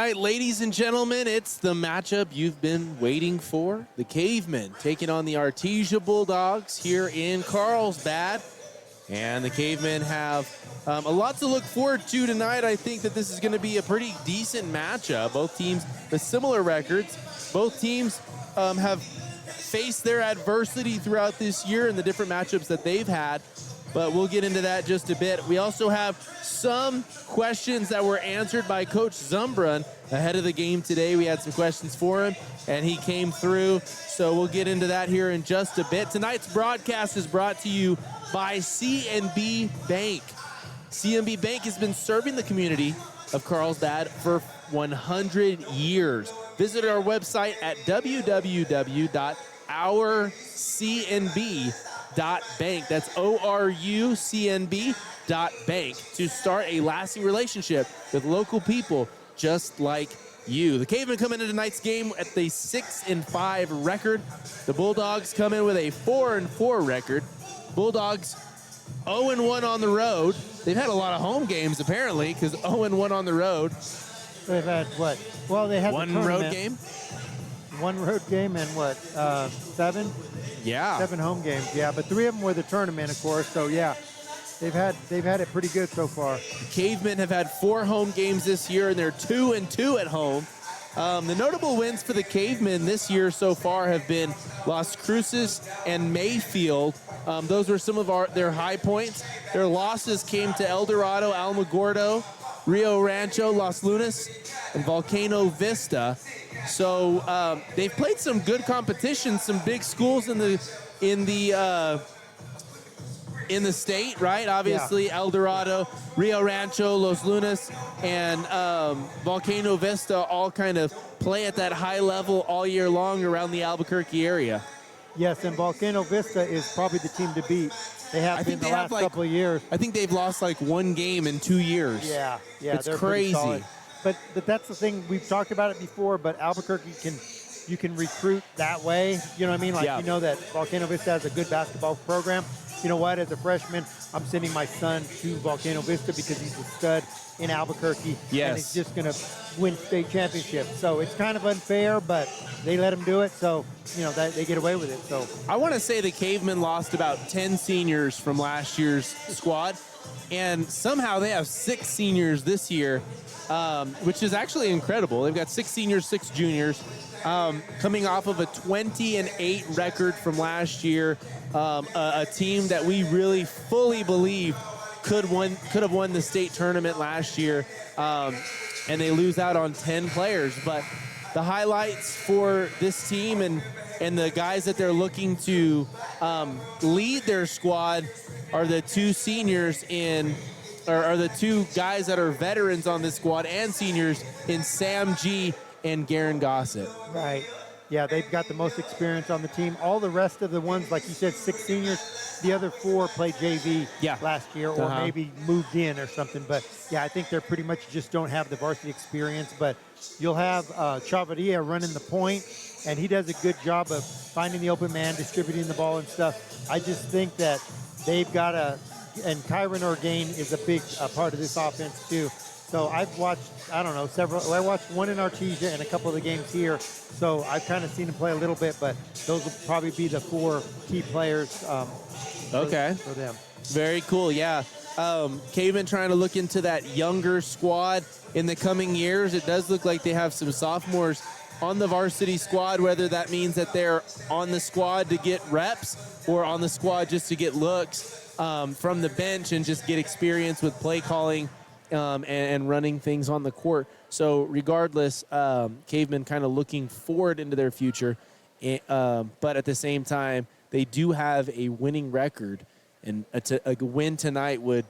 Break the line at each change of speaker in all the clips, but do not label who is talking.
Tonight, ladies and gentlemen, it's the matchup you've been waiting for. The Cavemen taking on the Artesia Bulldogs here in Carlsbad. And the Cavemen have a lot to look forward to tonight. I think that this is going to be a pretty decent matchup. Both teams with similar records. Both teams have faced their adversity throughout this year and the different matchups that they've had. But we'll get into that just a bit. We also have some questions that were answered by Coach Zumbrun ahead of the game today. We had some questions for him, and he came through. So we'll get into that here in just a bit. Tonight's broadcast is brought to you by C&B Bank. C&B Bank has been serving the community of Carlsbad for 100 years. Visit our website at www.ourcnb.bank. That's ORUCNB.bank to start a lasting relationship with local people just like you. The Cavemen come into tonight's game at the 6-5 record. The Bulldogs come in with a 4-4 record. Bulldogs 0-1 on the road. They've had a lot of home games apparently, because 0-1 on the road.
They've had what? Well, they had
one road game.
One road game and what? 7?
Yeah.
7 home games. Yeah, but 3 of them were the tournament, of course. So yeah, they've had it pretty good so far.
The Cavemen have had 4 home games this year, and they're 2-2 at home. The notable wins for the Cavemen this year so far have been Las Cruces and Mayfield. Those were some of their high points. Their losses came to El Dorado, Alamogordo, Rio Rancho, Los Lunas, and Volcano Vista. So they've played some good competition, some big schools in the state, right? Obviously, yeah. El Dorado, Rio Rancho, Los Lunas, and Volcano Vista all kind of play at that high level all year long around the Albuquerque area.
Yes, and Volcano Vista is probably the team to beat. They have been the last couple of years.
I think they've lost like 1 game in 2 years.
Yeah,
it's
they're
crazy.
But that's the thing. We've talked about it before, but Albuquerque you can recruit that way. You know what I mean? Like, you know that Volcano Vista has a good basketball program. You know what? As a freshman, I'm sending my son to Volcano Vista because he's a stud in Albuquerque.
Yes.
And he's just going to win state championships. So it's kind of unfair, but they let him do it. So, you know, they get away with it. So
I want to say the Cavemen lost about 10 seniors from last year's squad. And somehow they have 6 seniors this year, which is actually incredible. They've got 6 seniors, 6 juniors, coming off of a 20-8 record from last year. A team that we really fully believe could have won the state tournament last year, and they lose out on 10 players. But the highlights for this team and the guys that they're looking to lead their squad are the 2 seniors are the 2 guys that are veterans on this squad and seniors in Sam G and Garren Gossett.
Right. Yeah, they've got the most experience on the team. All the rest of the ones, like you said, 6 seniors, the other 4 played JV last year or maybe moved in or something. But, yeah, I think they're pretty much just don't have the varsity experience. But you'll have Chavarria running the point, and he does a good job of finding the open man, distributing the ball and stuff. I just think that they've got and Kyran Orgain is a big part of this offense too. So I've watched, I don't know, several. I watched one in Artesia and a couple of the games here. So I've kind of seen him play a little bit, but those will probably be the 4 key players for them.
Very cool, yeah. Cavemen trying to look into that younger squad in the coming years. It does look like they have some sophomores on the varsity squad, whether that means that they're on the squad to get reps or on the squad just to get looks from the bench and just get experience with play calling and running things on the court. So regardless, Cavemen kind of looking forward into their future, but at the same time, they do have a winning record, and a win tonight would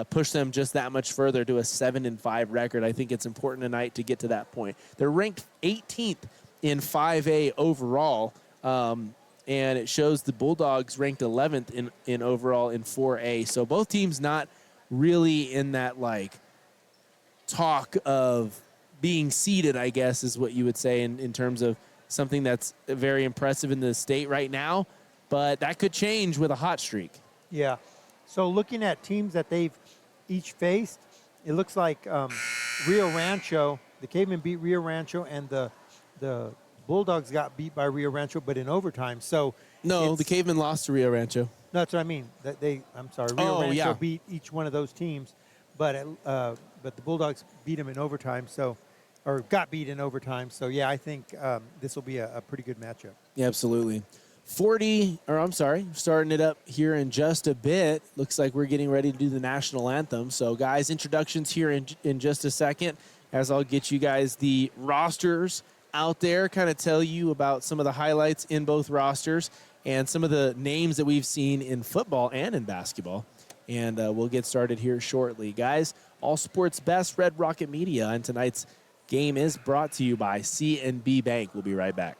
push them just that much further to a 7-5 record. I think it's important tonight to get to that point. They're ranked 18th in 5A overall, and it shows the Bulldogs ranked 11th in overall in 4A. So both teams not really in that like talk of being seeded, I guess is what you would say in terms of something that's very impressive in the state right now, but that could change with a hot streak.
Yeah. So looking at teams that they've each faced, it looks like Rio Rancho the Cavemen beat Rio Rancho, and the Bulldogs got beat by Rio Rancho, but in overtime. So
no, the Cavemen lost to Rio Rancho.
No, that's what I mean. I'm sorry, Rio Rancho beat each one of those teams, but the Bulldogs beat them in overtime. So, or got beat in overtime. So yeah, I think this will be a pretty good matchup.
Yeah, absolutely. Starting it up here in just a bit. Looks like we're getting ready to do the national anthem. So, guys, introductions here in just a second, as I'll get you guys the rosters out there, kind of tell you about some of the highlights in both rosters and some of the names that we've seen in football and in basketball. And we'll get started here shortly. Guys, all sports best, Red Rocket Media, and tonight's game is brought to you by C&B Bank. We'll be right back.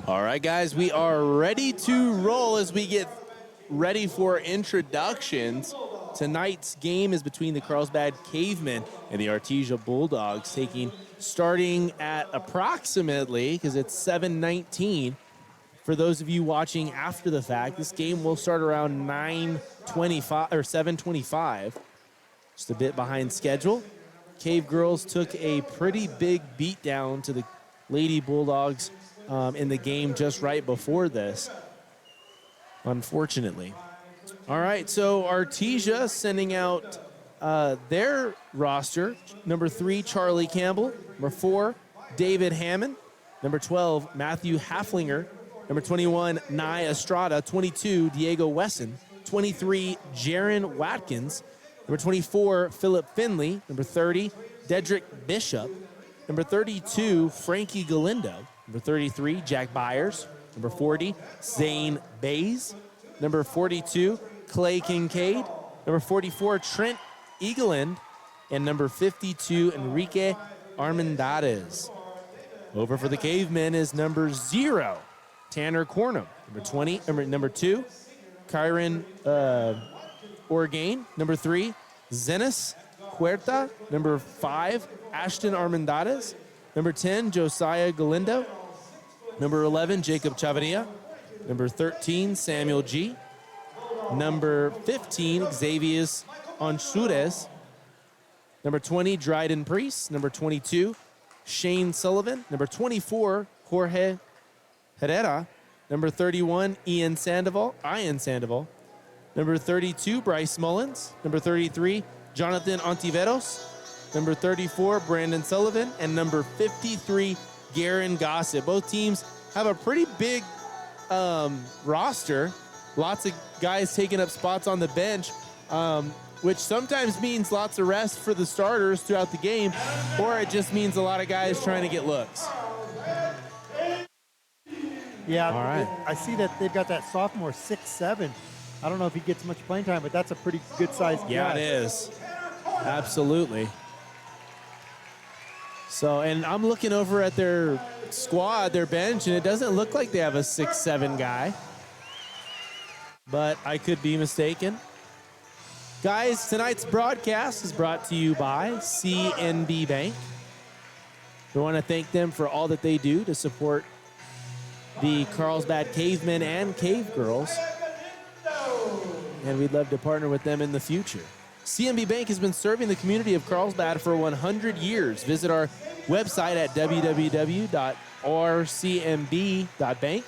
All right, guys, we are ready to roll as we get ready for introductions. Tonight's game is between the Carlsbad Cavemen and the Artesia Bulldogs, starting at approximately, because it's 7:19. For those of you watching after the fact, this game will start around 9:25 or 7:25, just a bit behind schedule. Cave Girls took a pretty big beat down to the Lady Bulldogs in the game just right before this, unfortunately. All right, so Artesia sending out their roster. Number 3, Charlie Campbell. Number 4, David Hammond. Number 12, Matthew Haflinger. Number 21, Nye Estrada. 22, Diego Wesson. 23, Jarren Wadkins. Number 24, Phillip Finley. Number 30, Dedrick Bishop. Number 32, Frankie Galindo. Number 33, Jack Byers. Number 40, Zane Bays. Number 42, Clay Kincaid. Number 44, Trent Eageland. And number 52, Enrique Armendariz. Over for the Cavemen is number 0, Tanner Cornum. Number 2, Kyran Orgain. Number 3, Zenis Huerta. Number 5, Ashton Armendariz. Number 10, Josiah Galindo. Number 11, Jacob Chavarria. Number 13, Samuel G. Number 15, Xavier Ansures. Number 20, Dryden Priest. Number 22, Shane Sullivan. Number 24, Jorge Herrera. Number 31, Ian Sandoval. Number 32, Bryce Mullins. Number 33, Jonathan Ontiveros. Number 34, Brandon Sullivan. And number 53, Garren Gossett. Both teams have a pretty big roster. Lots of guys taking up spots on the bench, which sometimes means lots of rest for the starters throughout the game, or it just means a lot of guys trying to get looks.
Yeah, all right. I see that they've got that sophomore 6'7". I don't know if he gets much playing time, but that's a pretty good-sized guy.
Yeah, it is. Absolutely. So, and I'm looking over at their squad, their bench, and it doesn't look like they have a 6'7" guy. But I could be mistaken. Guys, tonight's broadcast is brought to you by CNB Bank. We want to thank them for all that they do to support the Carlsbad Cavemen and Cave Girls. And we'd love to partner with them in the future. CNB Bank has been serving the community of Carlsbad for 100 years. Visit our website at www.rcmb.bank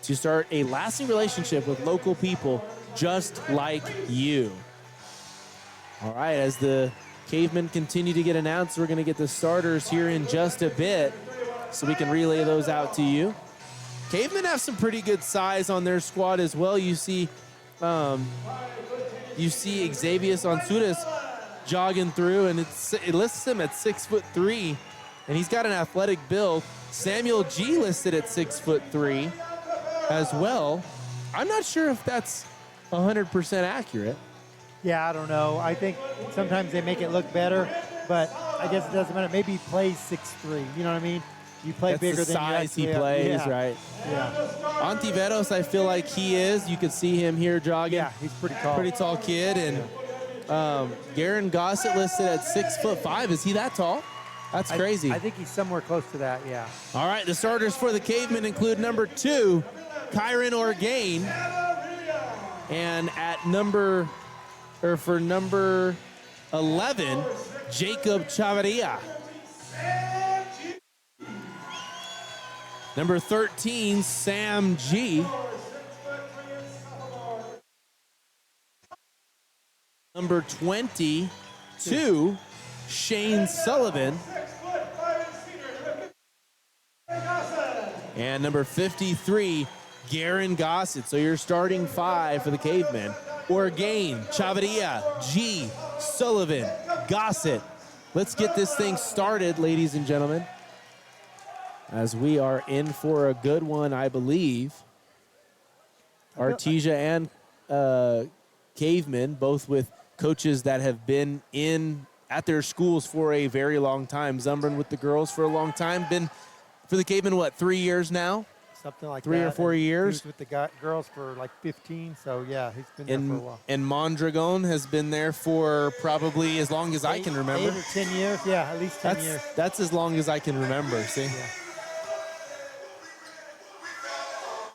to start a lasting relationship with local people just like you. All right, as the Cavemen continue to get announced, we're going to get the starters here in just a bit so we can relay those out to you. Cavemen have some pretty good size on their squad as well. You see Xavier Onsudas jogging through, and it lists him at 6'3", and he's got an athletic build. Samuel G listed at 6'3" as well. I'm not sure if that's 100% accurate.
Yeah, I don't know. I think sometimes they make it look better, but I guess it doesn't matter. Maybe he plays 6'3", you know what I mean? You play
That's
bigger
the
than you
size he
actually
plays,
yeah.
right?
Yeah.
Ontiveros, I feel like he is. You can see him here jogging.
Yeah, he's pretty tall.
Pretty tall kid. And Garren Gossett listed at 6'5". Is he that tall? That's crazy.
I think he's somewhere close to that, yeah.
All right, the starters for the Cavemen include number 2, Kyran Orgain. And at number 11, Jacob Chavarria. Number 13, Sam G. Number 22, Shane Sullivan. And number 53, Garren Gossett. So you're starting 5 for the Cavemen. Orgain, Chavarria, G, Sullivan, Gossett. Let's get this thing started, ladies and gentlemen, as we are in for a good one, I believe. Artesia and Cavemen, both with coaches that have been at their schools for a very long time. Zumbrin with the girls for a long time. Been for the Cavemen, 3 years now?
Something like
3 or 4 years.
He was with the girls for like 15, so yeah, he's been there for a while.
And Mondragon has been there for probably as long as I can remember.
8 or 10 years, yeah, at least 10 years.
That's as long as I can remember, see?
Yeah.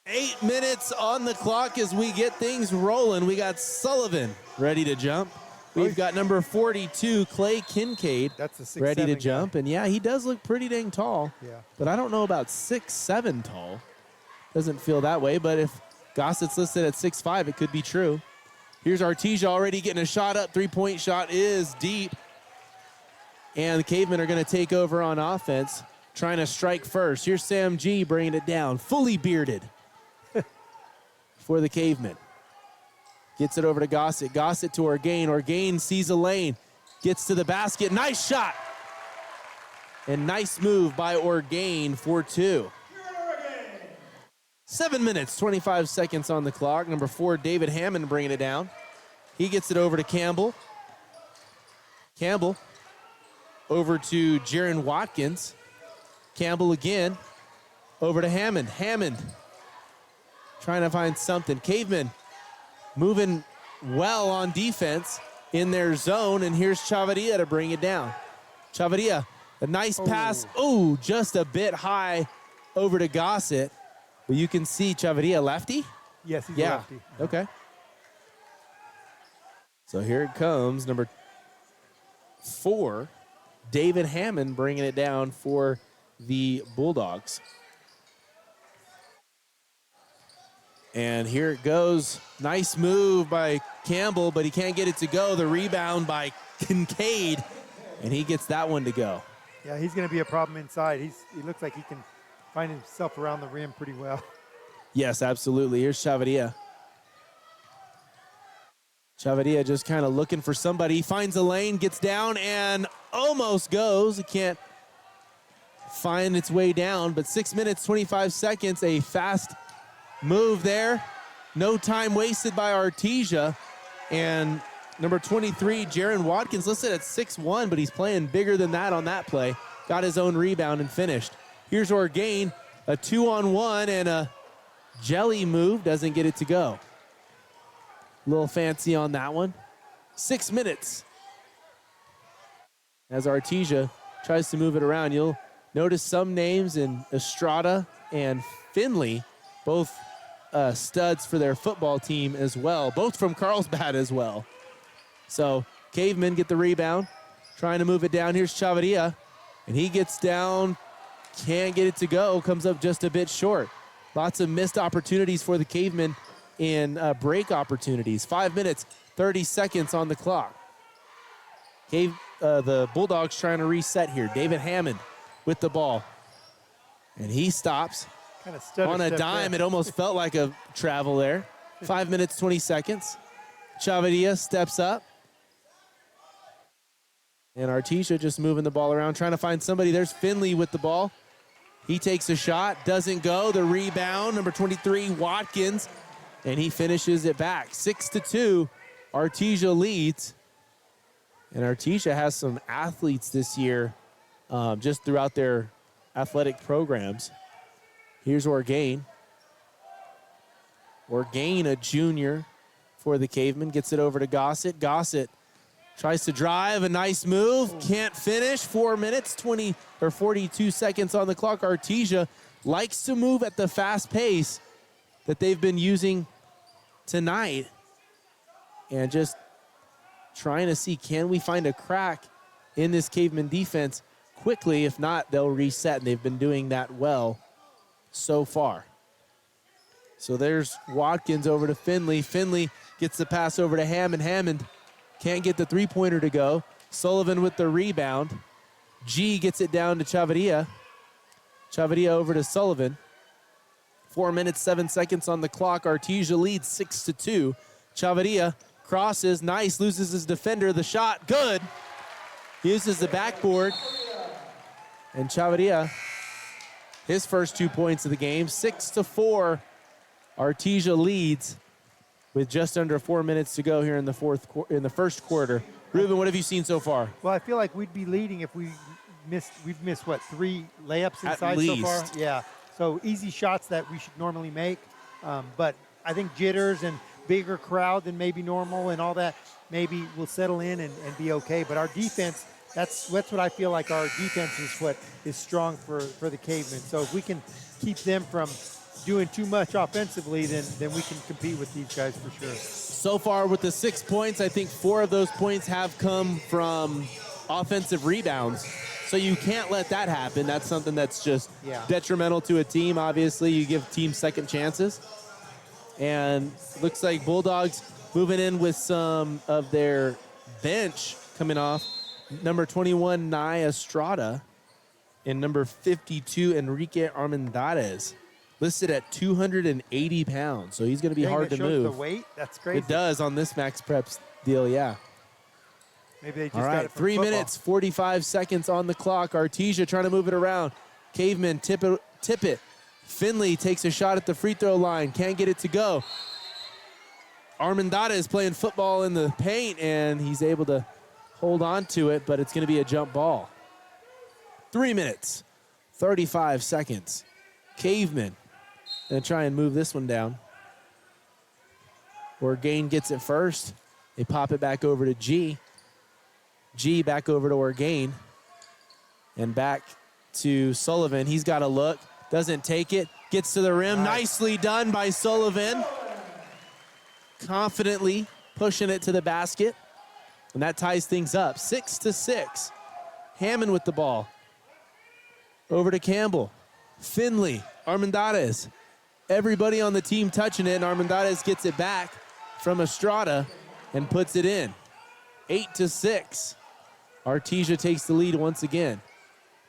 8 minutes on the clock as we get things rolling. We got Sullivan ready to jump. We've got number 42, Clay Kincaid, ready to jump.
Guy.
And yeah, he does look pretty dang tall.
Yeah.
But I don't know about 6'7" tall. Doesn't feel that way, but if Gossett's listed at 6'5", it could be true. Here's Artesia already getting a shot up. 3-point shot is deep. And the Cavemen are going to take over on offense, trying to strike first. Here's Sam G bringing it down, fully bearded for the Cavemen. Gets it over to Gossett. Gossett to Orgain. Orgain sees a lane. Gets to the basket. Nice shot. And nice move by Orgain for 2. 7 minutes, 25 seconds on the clock. Number 4, David Hammond bringing it down. He gets it over to Campbell. Campbell over to Jarren Wadkins. Campbell again over to Hammond. Hammond trying to find something. Cavemen moving well on defense in their zone, and here's Chavarria to bring it down. Chavarria, a nice pass. Oh, just a bit high over to Gossett. But you can see Chavarria, lefty?
Yes, he's a lefty.
Okay. So here it comes, number 4, David Hammond bringing it down for the Bulldogs. And here it goes. Nice move by Campbell, but he can't get it to go. The rebound by Kincaid, and he gets that one to go.
Yeah, he's going to be a problem inside. He looks like he can find himself around the rim pretty well.
Yes, absolutely. Here's Chavarria. Chavarria just kind of looking for somebody. He finds a lane, gets down, and almost goes. It can't find its way down, but 6 minutes, 25 seconds, a fast move there. No time wasted by Artesia. And number 23, Jarren Wadkins, listed at 6'1", but he's playing bigger than that on that play. got his own rebound and finished. Here's Orgain, a 2-on-1 and a jelly move, doesn't get it to go. A little fancy on that one. 6 minutes. As Artesia tries to move it around, you'll notice some names in Estrada and Finley, both studs for their football team as well, both from Carlsbad as well. So Cavemen get the rebound, trying to move it down. Here's Chavarria, and he gets down, can't get it to go, comes up just a bit short. Lots of missed opportunities for the Cavemen in break opportunities. 5 minutes, 30 seconds on the clock. The Bulldogs trying to reset here. David Hammond with the ball. And he stops on a dime. It almost felt like a travel there. 5 minutes, 20 seconds. Chavarria steps up. And Artesia just moving the ball around, trying to find somebody. There's Finley with the ball. He takes a shot, doesn't go. The rebound, number 23, Wadkins. And he finishes it back. 6-2, Artesia leads. And Artesia has some athletes this year just throughout their athletic programs. Here's Orgain. Orgain, a junior for the Cavemen, gets it over to Gossett. Gossett tries to drive, a nice move, can't finish. 4 minutes, 42 seconds on the clock. Artesia likes to move at the fast pace that they've been using tonight. And just trying to see, can we find a crack in this Cavemen defense quickly? If not, they'll reset, and they've been doing that well so far. So there's Wadkins over to Finley. Finley gets the pass over to Hammond. Hammond can't get the three-pointer to go. Sullivan with the rebound. G gets it down to Chavarria. Chavarria over to Sullivan. 4 minutes, 7 seconds on the clock. Artesia leads 6-2. Chavarria crosses, nice, loses his defender. The shot, good. Uses the backboard. And Chavarria, his first 2 points of the game. 6-4, Artesia leads with just under 4 minutes to go here in the first quarter. Ruben, what have you seen so far?
Well, I feel like we'd be leading if we've missed what, 3 layups inside so far? Yeah, so easy shots that we should normally make. But I think jitters and bigger crowd than maybe normal and all that, maybe we'll settle in and be okay. But our defense, that's what I feel like our defense is what is strong for the Cavemen. So if we can keep them from doing too much offensively, then we can compete with these guys for sure.
So far with the 6 points, I think 4 of those points have come from offensive rebounds. So you can't let that happen. That's something that's just detrimental to a team. Obviously, you give teams second chances. And looks like Bulldogs moving in with some of their bench coming off. Number 21, Nye Estrada, and number 52, Enrique Armendariz, listed at 280 pounds. So he's going to be hard to move.
The weight? That's crazy.
It does on this Max Preps deal, yeah.
Maybe they just
all right,
got it from
3
football.
minutes, 45 seconds on the clock. Artesia trying to move it around. Cavemen tip it. Finley takes a shot at the free throw line. Can't get it to go. Armendariz is playing football in the paint, and he's able to hold on to it, but it's going to be a jump ball. 3 minutes, 35 seconds. Cavemen going to try and move this one down. Orgain gets it first. They pop it back over to G. G back over to Orgain. And back to Sullivan. He's got a look. Doesn't take it. Gets to the rim. Nicely done by Sullivan. Confidently pushing it to the basket. And that ties things up. 6-6. Hammond with the ball. Over to Campbell. Finley. Armendariz. Everybody on the team touching it. And Armendariz gets it back from Estrada and puts it in. 8-6. Artesia takes the lead once again.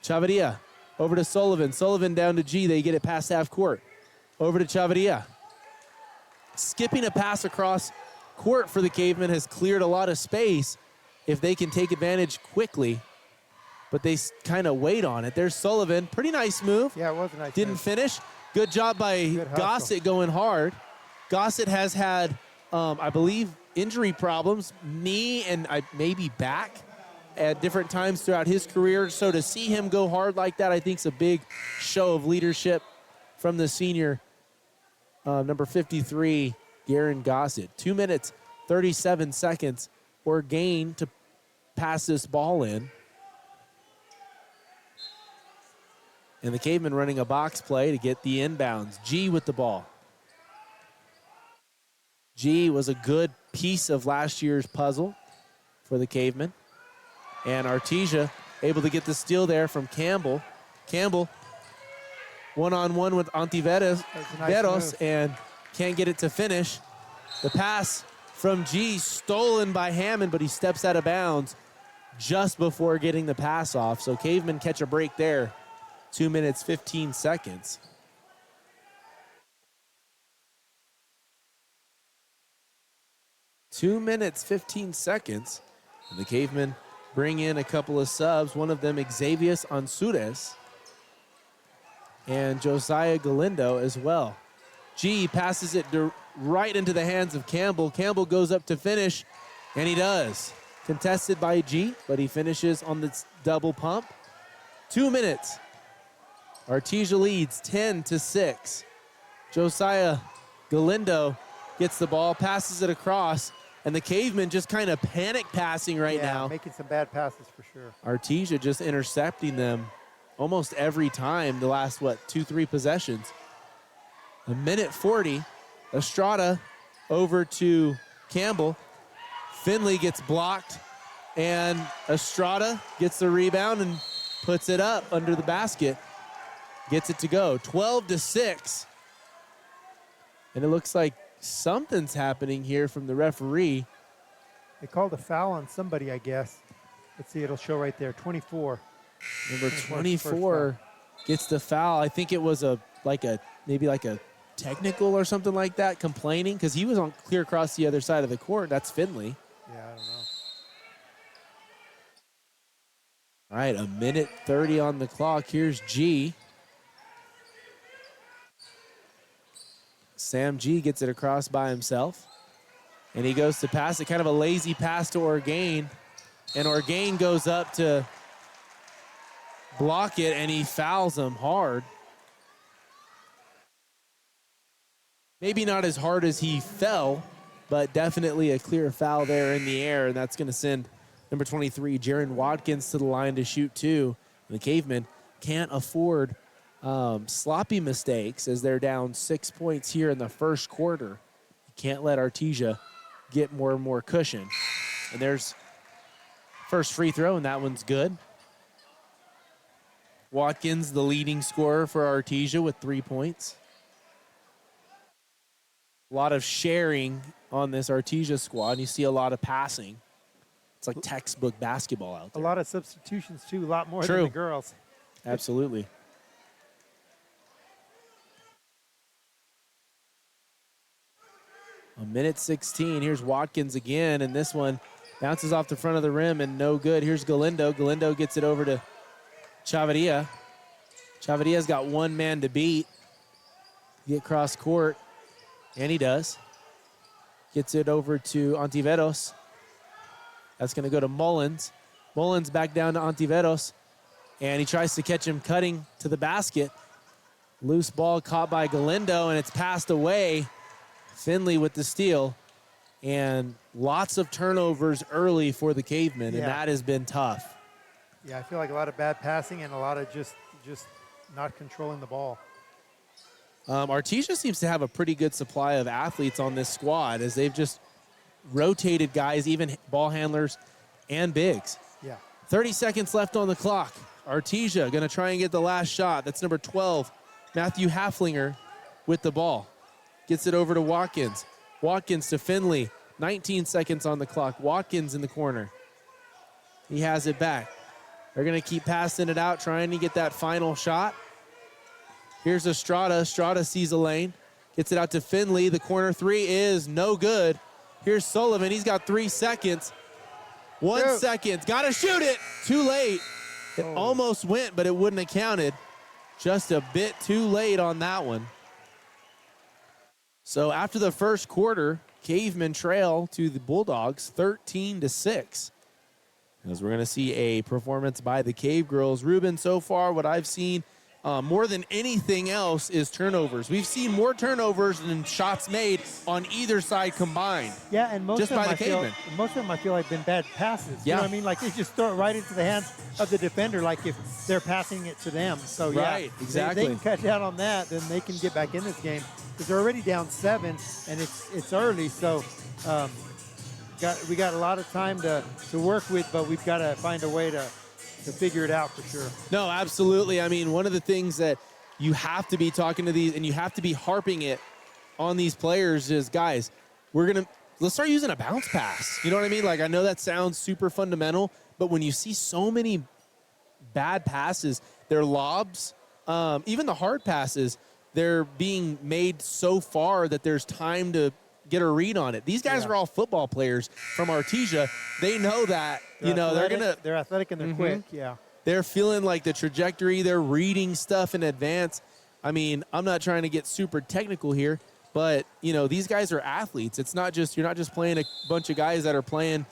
Chavarria over to Sullivan. Sullivan down to G. They get it past half court. Over to Chavarria. Skipping a pass across court for the Cavemen has cleared a lot of space if they can take advantage quickly. But they kind of wait on it. There's Sullivan. Pretty nice move.
Yeah, it was a nice
Didn't
move.
finish. Good job by Gossett going hard. Gossett has had, I believe, injury problems, knee and maybe back at different times throughout his career. So to see him go hard like that, I think is a big show of leadership from the senior, number 53, Garren Gossett. 2 minutes, 37 seconds. Orgain to pass this ball in. And the Cavemen running a box play to get the inbounds. G with the ball. G was a good piece of last year's puzzle for the Cavemen. And Artesia able to get the steal there from Campbell. Campbell one-on-one with Ontiveros
nice
and can't get it to finish. The pass from G stolen by Hammond, but he steps out of bounds just before getting the pass off. So Cavemen catch a break there. 2 minutes, 15 seconds. Two minutes, 15 seconds. And the Cavemen bring in a couple of subs. One of them, Xavier Ansures, and Josiah Galindo as well. G passes it right into the hands of Campbell. Campbell goes up to finish, and he does. Contested by G, but he finishes on this double pump. 2 minutes. Artesia leads 10-6. Josiah Galindo gets the ball, passes it across, and the Cavemen just kind of panic passing right now.
Making some bad passes for sure.
Artesia just intercepting them almost every time the last, 2-3 possessions. 1:40. Estrada over to Campbell. Finley gets blocked, and Estrada gets the rebound and puts it up under the basket. Gets it to go. 12-6. And it looks like something's happening here from the referee.
They called a foul on somebody, I guess. Let's see, it'll show right there. 24.
Number 24 gets the foul. I think it was maybe like a technical or something like that, complaining, because he was on clear across the other side of the court. That's Finley.
Yeah, I don't know.
All right, 1:30 on the clock. Here's G. Sam G gets it across by himself. And he goes to pass it, kind of a lazy pass to Orgain. And Orgain goes up to block it, and he fouls him hard. Maybe not as hard as he fell, but definitely a clear foul there in the air. And that's going to send number 23, Jarren Wadkins, to the line to shoot two. And the Cavemen can't afford sloppy mistakes as they're down 6 points here in the first quarter. You can't let Artesia get more and more cushion. And there's first free throw, and that one's good. Watkins, the leading scorer for Artesia, with 3 points. A lot of sharing on this Artesia squad, and you see a lot of passing. It's like textbook basketball out there.
A lot of substitutions, too, a lot more than the girls.
Absolutely. A 1:16. Here's Watkins again, and this one bounces off the front of the rim and no good. Here's Galindo. Galindo gets it over to Chavarria. Chavarria's got one man to beat. Get cross court, and he does. Gets it over to Ontiveros. That's going to go to Mullins. Mullins back down to Ontiveros, and he tries to catch him cutting to the basket. Loose ball caught by Galindo, and it's passed away. Finley with the steal, and lots of turnovers early for the Cavemen, and that has been tough.
Yeah, I feel like a lot of bad passing and a lot of just not controlling the ball.
Artesia seems to have a pretty good supply of athletes on this squad, as they've just rotated guys, even ball handlers and bigs.
Yeah.
30 seconds left on the clock. Artesia going to try and get the last shot. That's number 12, Matthew Haflinger, with the ball. Gets it over to Watkins. Watkins to Finley. 19 seconds on the clock. Watkins in the corner. He has it back. They're going to keep passing it out, trying to get that final shot. Here's Estrada. Estrada sees a lane. Gets it out to Finley. The corner three is no good. Here's Sullivan. He's got 3 seconds. 1 second. Got to shoot it. Too late. It almost went, but it wouldn't have counted. Just a bit too late on that one. So after the first quarter, Cavemen trail to the Bulldogs 13-6. as we're going to see a performance by the Cave Girls. Ruben, so far what I've seen more than anything else is turnovers. We've seen more turnovers than shots made on either side combined.
Yeah, and most
just
of
by
them
the Cavemen.
Most of them I feel like been bad passes.
Yeah.
You know what I mean? Like they just throw it right into the hands of the defender, like if they're passing it to them. So yeah,
right, exactly.
They can cut down on that, then they can get back in this game because they're already down 7, and it's early. So we got a lot of time to work with, but we've got to find a way to figure it out for sure.
No, absolutely. I mean, one of the things that you have to be talking to these and you have to be harping it on these players is, guys, let's start using a bounce pass. You know what I mean? Like, I know that sounds super fundamental, but when you see so many bad passes, they're lobs, even the hard passes, they're being made so far that there's time to get a read on it. These guys are all football players from Artesia. They know that,
they're athletic and they're quick. Yeah.
They're feeling like the trajectory. They're reading stuff in advance. I mean, I'm not trying to get super technical here, but, these guys are athletes. It's not just, you're not just playing a bunch of guys that are playing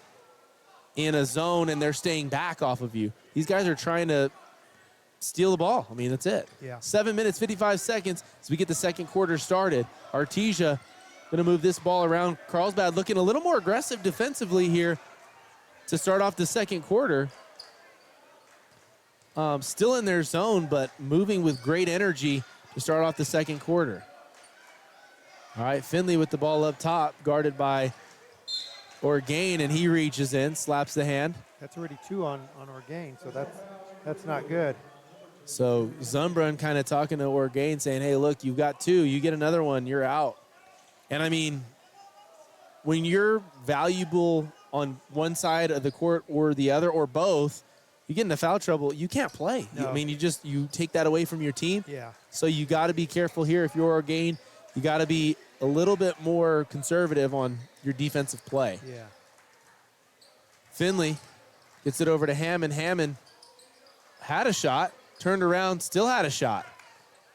in a zone and they're staying back off of you. These guys are trying to steal the ball. I mean, that's it.
Yeah.
7 minutes, 55 seconds as we get the second quarter started. Artesia going to move this ball around. Carlsbad looking a little more aggressive defensively here to start off the second quarter. Still in their zone, but moving with great energy to start off the second quarter. All right, Finley with the ball up top, guarded by Orgain, and he reaches in, slaps the hand.
That's already 2 on Orgain, so that's not good.
So Zumbrun kind of talking to Orgain, saying, hey, look, you've got 2. You get another one, you're out. And, I mean, when you're valuable on one side of the court or the other or both, you get into foul trouble, you can't play.
No.
I mean, you take that away from your team.
Yeah.
So you got to be careful here. If you're Orgain, you got to be a little bit more conservative on your defensive play.
Yeah.
Finley gets it over to Hammond. Hammond had a shot, turned around, still had a shot,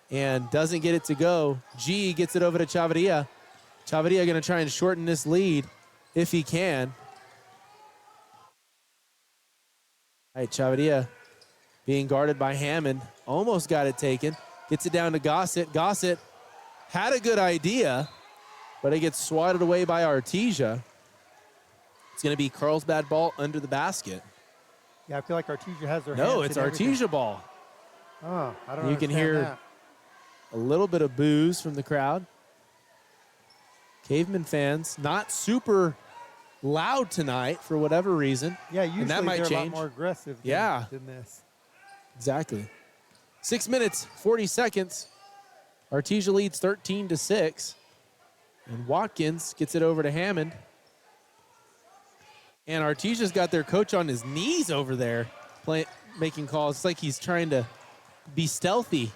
and doesn't get it to go. G gets it over to Chavarria. Chavarria going to try and shorten this lead if he can. All right, Chavarria being guarded by Hammond. Almost got it taken. Gets it down to Gossett. Gossett had a good idea, but it gets swatted away by Artesia. It's going to be Carlsbad ball under the basket.
Yeah, I feel like Artesia has their
No,
hands
it's
in everything.
Artesia ball.
Oh, I don't know.
You can hear a little bit of boos from the crowd. Cavemen fans, not super loud tonight for whatever reason.
Yeah, usually
and that might
they're
change.
a lot more aggressive than this.
Exactly. 6 minutes, 40 seconds. Artesia leads 13-6. And Wadkins gets it over to Hammond. And Artesia's got their coach on his knees over there making calls. It's like he's trying to be stealthy.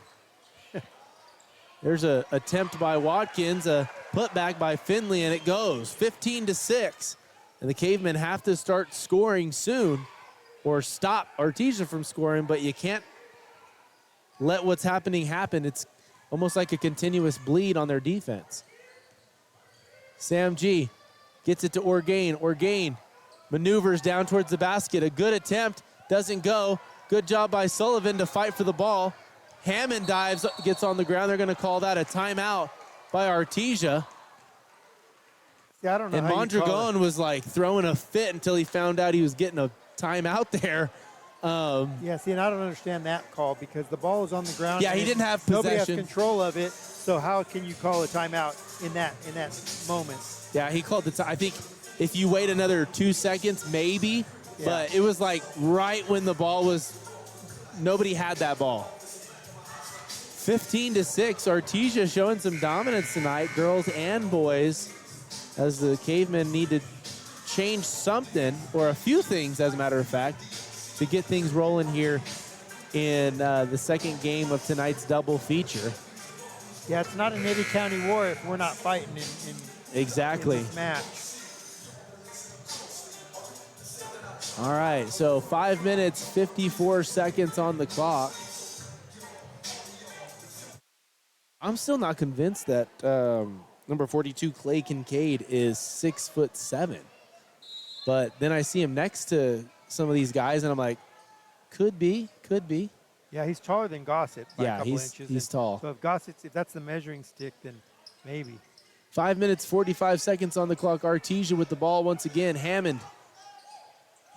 There's an attempt by Wadkins, a putback by Finley, and it goes 15-6. And the Cavemen have to start scoring soon or stop Artesia from scoring, but you can't let what's happening happen. It's almost like a continuous bleed on their defense. Sam G gets it to Orgain. Orgain maneuvers down towards the basket. A good attempt, doesn't go. Good job by Sullivan to fight for the ball. Hammond dives, gets on the ground. They're going to call that a timeout by Artesia.
Yeah, I don't know.
And Mondragon was like throwing a fit until he found out he was getting a timeout there.
Yeah, see, and I don't understand that call because the ball was on the ground.
Yeah, he didn't have possession.
Nobody has control of it. So how can you call a timeout in that moment?
Yeah, he called the time. I think if you wait another 2 seconds, maybe. Yeah. But it was like right when the ball was, nobody had that ball. 15-6, Artesia showing some dominance tonight, girls and boys, as the Cavemen need to change something, or a few things, as a matter of fact, to get things rolling here in the second game of tonight's double feature.
Yeah, it's not an Eddie County war if we're not fighting
exactly.
in this match.
All right, so 5 minutes, 54 seconds on the clock. I'm still not convinced that number 42, Clay Kincaid, is 6'7". But then I see him next to some of these guys, and I'm like, could be.
Yeah, he's taller than Gossett by a couple inches.
He's tall.
So if that's the measuring stick, then maybe.
5 minutes, 45 seconds on the clock. Artesia with the ball once again. Hammond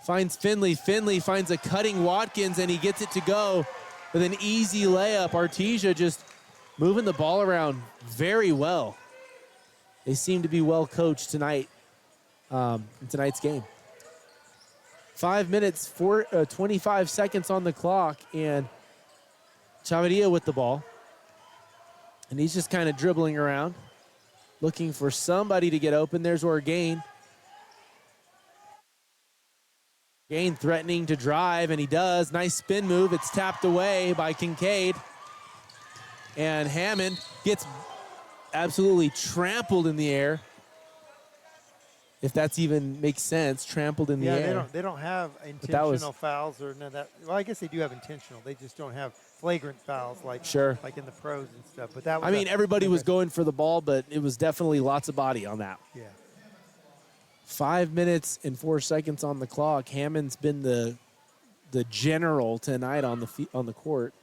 finds Finley. Finley finds a cutting Wadkins, and he gets it to go with an easy layup. Artesia just moving the ball around very well. They seem to be well coached tonight in tonight's game. 5 minutes, 25 seconds on the clock, and Chavarria with the ball. And he's just kind of dribbling around, looking for somebody to get open. There's Orgain. Orgain threatening to drive, and he does. Nice spin move. It's tapped away by Kincaid. And Hammond gets absolutely trampled in the air. If that's even makes sense, trampled in the air.
Yeah, they don't have intentional fouls or none of that. Well, I guess they do have intentional. They just don't have flagrant fouls like in the pros and stuff. But that was
everybody was going for the ball, but it was definitely lots of body on that.
Yeah.
5 minutes and 4 seconds on the clock. Hammond's been the general tonight on the court.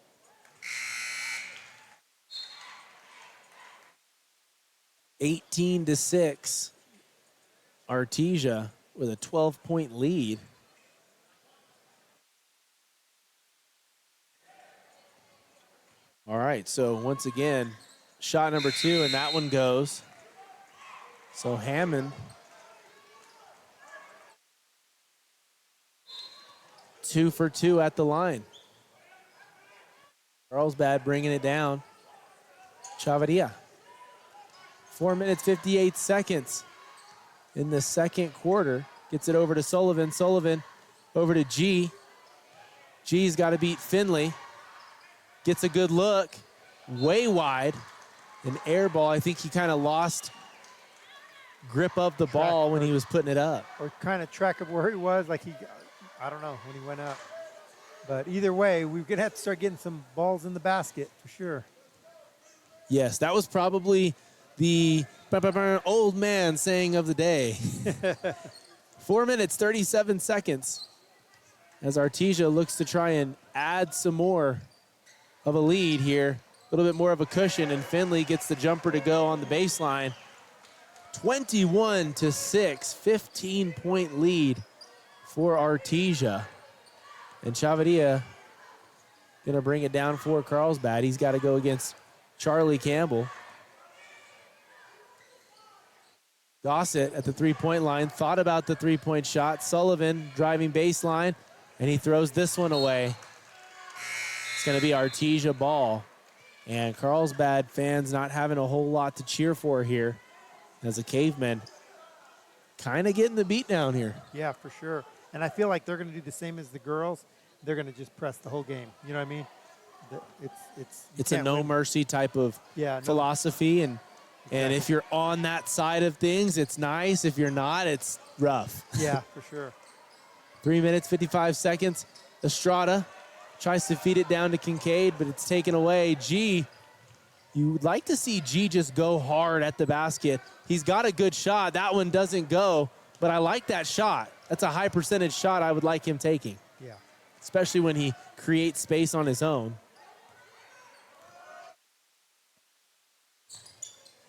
(18-6). Artesia with a 12-point lead. All right, so once again, shot number 2, and that one goes. So Hammond 2 for 2 at the line. Carlsbad bringing it down. Chavarria. 4 minutes, 58 seconds in the second quarter. Gets it over to Sullivan. Sullivan over to G. G's got to beat Finley. Gets a good look. Way wide. An air ball. I think he kind of lost grip of the ball when he was putting it up.
Or kind of track of where he was. I don't know, when he went up. But either way, we're going to have to start getting some balls in the basket for sure.
Yes, that was probably the old man saying of the day. 4 minutes, 37 seconds as Artesia looks to try and add some more of a lead here. A little bit more of a cushion, and Finley gets the jumper to go on the baseline. 21-6, 15-point lead for Artesia. And Chavarria going to bring it down for Carlsbad. He's got to go against Charlie Campbell. Gossett at the three-point line, thought about the three-point shot. Sullivan driving baseline, and he throws this one away. It's going to be Artesia ball. And Carlsbad fans not having a whole lot to cheer for here as the Cavemen kind of getting the beat down here.
Yeah, for sure. And I feel like they're going to do the same as the girls. They're going to just press the whole game. You know what I mean?
It's a no-mercy type of philosophy, and if you're on that side of things, it's nice. If you're not, it's rough.
Yeah, for sure.
3 minutes, 55 seconds. Estrada tries to feed it down to Kincaid, but it's taken away. G, you would like to see G just go hard at the basket. He's got a good shot. That one doesn't go, but I like that shot. That's a high percentage shot I would like him taking.
Yeah.
Especially when he creates space on his own.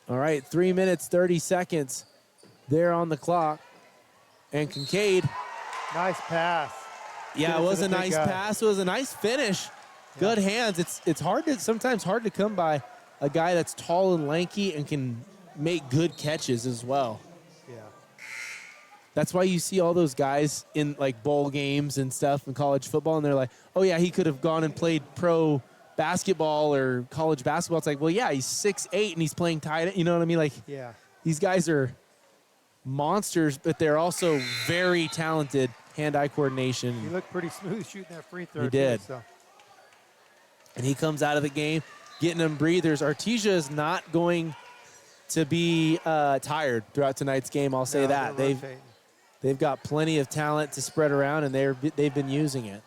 All right, 3 minutes, 30 seconds there on the clock. And Kincaid.
Nice pass.
Yeah, it was a nice pass. It was a nice finish. Good hands. It's sometimes hard to come by a guy that's tall and lanky and can make good catches as well.
Yeah.
That's why you see all those guys in like bowl games and stuff in college football, and they're like, oh yeah, he could have gone and played pro basketball or college basketball. It's like, well, yeah, he's 6'8" and he's playing tight end. You know what I mean? Like,
yeah,
these guys are monsters, but they're also very talented hand-eye coordination.
He looked pretty smooth shooting that free throw.
He did.
Too, so.
And he comes out of the game getting them breathers. Artesia is not going to be tired throughout tonight's game. I'll say that. They've got plenty of talent to spread around, and they've been using it.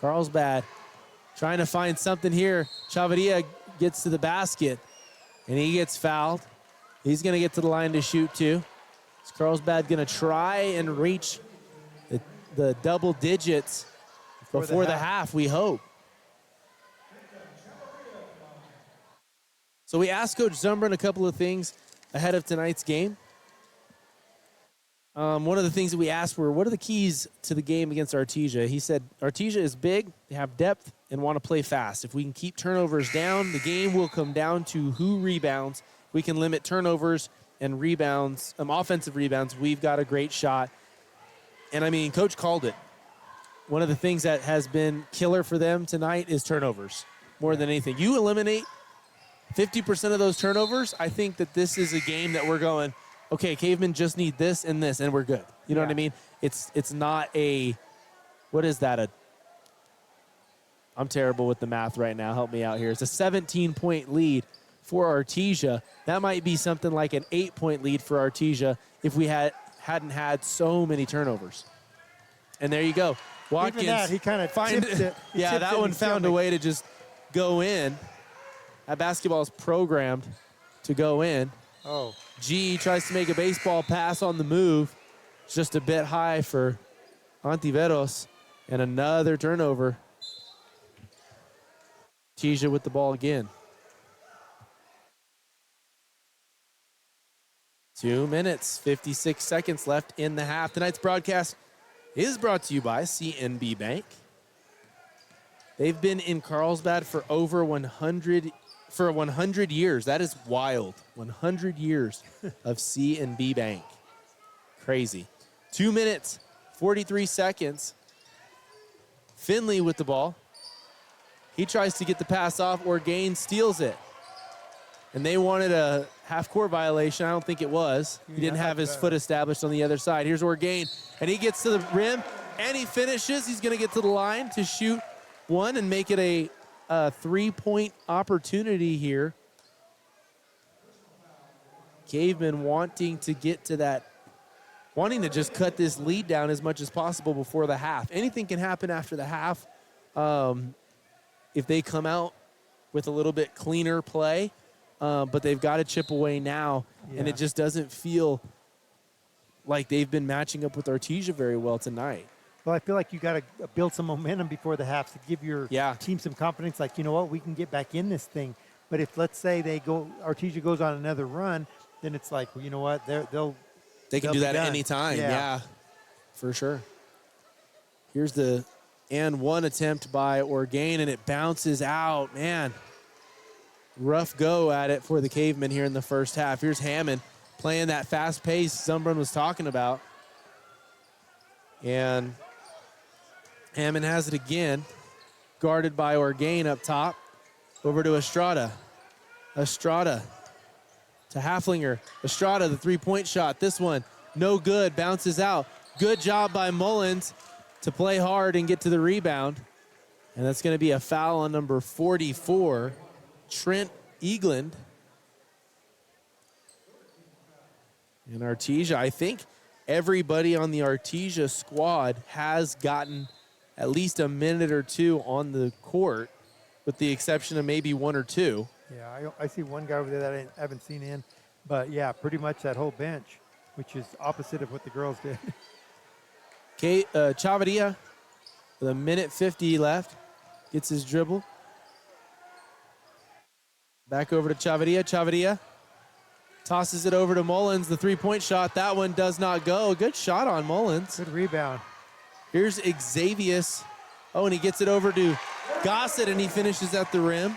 Carlsbad trying to find something here. Chavarria gets to the basket, and he gets fouled. He's going to get to the line to shoot, too. Is Carlsbad going to try and reach the double digits before the half, we hope. So we asked Coach Zumbrun a couple of things ahead of tonight's game. One of the things that we asked were, what are the keys to the game against Artesia? He said, Artesia is big, they have depth, and want to play fast. If we can keep turnovers down, the game will come down to who rebounds. We can limit turnovers and rebounds, offensive rebounds. We've got a great shot. And, I mean, Coach called it. One of the things that has been killer for them tonight is turnovers more than anything. You eliminate 50% of those turnovers, I think that this is a game that we're going, okay, Cavemen just need this, and we're good. You know what I mean? It's not a, what is that? I'm terrible with the math right now. Help me out here. It's a 17-point lead for Artesia. That might be something like an 8-point lead for Artesia if we hadn't had so many turnovers. And there you go. Watkins,
even that, he kind of tipped it.
Yeah, that one found a way to just go in. That basketball is programmed to go in.
Oh.
G tries to make a baseball pass on the move. It's just a bit high for Antiveros. And another turnover. Artesia with the ball again. 2 minutes, 56 seconds left in the half. Tonight's broadcast is brought to you by CNB Bank. They've been in Carlsbad for over 100 years. That is wild. 100 years of CNB Bank. Crazy. 2 minutes, 43 seconds. Finley with the ball. He tries to get the pass off. Orgain steals it. And they wanted a half-court violation. I don't think it was. He didn't have his foot established on the other side. Here's Orgain, and he gets to the rim, and he finishes. He's going to get to the line to shoot one and make it a three-point opportunity here. Cavemen wanting to get to that, wanting to just cut this lead down as much as possible before the half. Anything can happen after the half. If they come out with a little bit cleaner play, but they've got to chip away now, and it just doesn't feel like they've been matching up with Artesia very well tonight.
Well, I feel like you got to build some momentum before the half to give your team some confidence. Like, you know what, we can get back in this thing. But if, let's say, Artesia goes on another run, then it's like, well, you know what,
they can do that at any time. Yeah, for sure. Here's the and one attempt by Orgain, and it bounces out. Man, rough go at it for the Cavemen here in the first half. Here's Hammond playing that fast pace Zumbrun was talking about. And Hammond has it again, guarded by Orgain up top. Over to Estrada. Estrada to Haflinger. Estrada, the three-point shot. This one, no good, bounces out. Good job by Mullins to play hard and get to the rebound. And that's going to be a foul on number 44, Trent Eagland. And Artesia, I think everybody on the Artesia squad has gotten at least a minute or two on the court, with the exception of maybe one or two.
Yeah, I see one guy over there that I haven't seen in. But, yeah, pretty much that whole bench, which is opposite of what the girls did.
Chavarria, with a minute 50 left, gets his dribble. Back over to Chavarria. Chavarria tosses it over to Mullins. The three-point shot, that one does not go. Good shot on Mullins.
Good rebound.
Here's Xavius. Oh, and he gets it over to Gossett, and he finishes at the rim.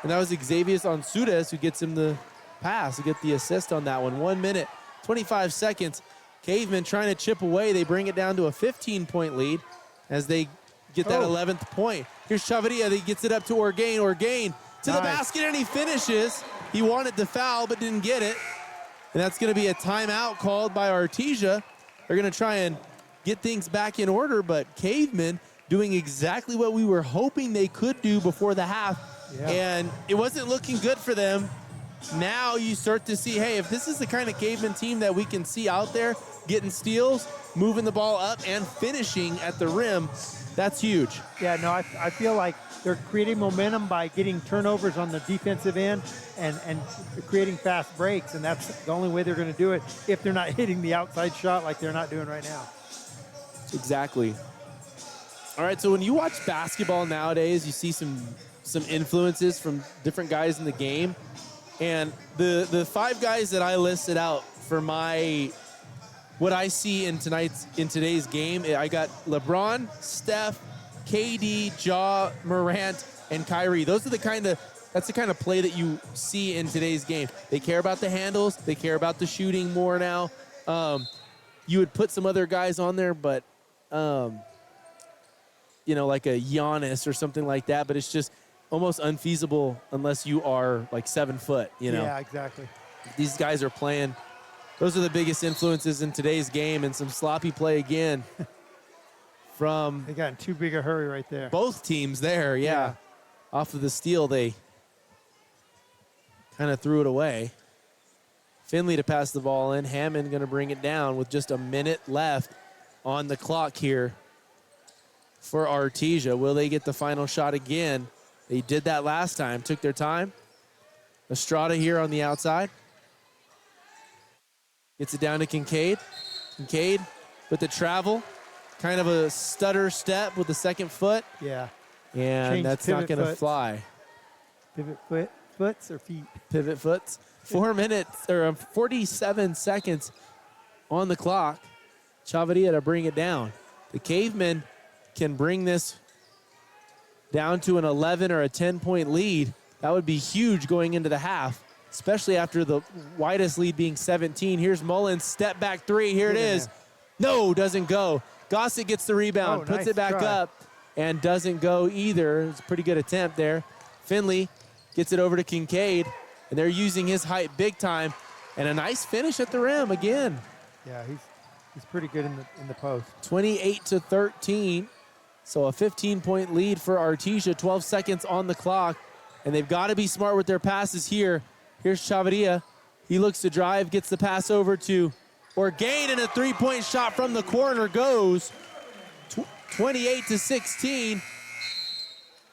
And that was Xavius on Sudes who gets him the pass to get the assist on that one. 1 minute, 25 seconds. Cavemen trying to chip away. They bring it down to a 15-point lead as they get that 11th point. Here's Chavarria. He gets it up to Orgain. Orgain to the basket, and he finishes. He wanted the foul but didn't get it. And that's going to be a timeout called by Artesia. They're going to try and get things back in order, but Cavemen doing exactly what we were hoping they could do before the half. Yeah. And it wasn't looking good for them. Now you start to see, hey, if this is the kind of Cavemen team that we can see out there getting steals, moving the ball up, and finishing at the rim, that's huge.
Yeah, no, I feel like they're creating momentum by getting turnovers on the defensive end and creating fast breaks, and that's the only way they're going to do it if they're not hitting the outside shot like they're not doing right now.
Exactly. All right, so when you watch basketball nowadays, you see some influences from different guys in the game. And the 5 guys that I listed out for what I see in today's game, I got LeBron, Steph, KD, Ja Morant, and Kyrie. That's the kind of play that you see in today's game. They care about the handles. They care about the shooting more now. You would put some other guys on there, but like a Giannis or something like that. But it's just almost unfeasible unless you are like 7 foot.
Yeah, exactly.
These guys are playing. Those are the biggest influences in today's game, and some sloppy play again from.
They got in too big a hurry right there.
Both teams there, yeah. Off of the steal, they kind of threw it away. Finley to pass the ball in. Hammond going to bring it down with just a minute left on the clock here for Artesia. Will they get the final shot again? They did that last time, took their time. Estrada here on the outside. Gets it down to Kincaid. Kincaid with the travel. Kind of a stutter step with the second foot.
Yeah.
And
Change
that's not going to fly.
Pivot foots or feet?
Pivot foots. 4 minutes or 47 seconds on the clock. Chavarria to bring it down. The Cavemen can bring this down to an 11 or a 10-point lead. That would be huge going into the half, especially after the widest lead being 17. Here's Mullins, step back 3. Here it is. No, doesn't go. Gossett gets the rebound, puts it back up, and doesn't go either. It's a pretty good attempt there. Finley gets it over to Kincaid, and they're using his height big time. And a nice finish at the rim again.
Yeah, he's pretty good in the post.
28-13. So a 15-point lead for Artesia, 12 seconds on the clock. And they've got to be smart with their passes here. Here's Chavarria. He looks to drive, gets the pass over to Orgain, and a 3-point shot from the corner goes. 28-16.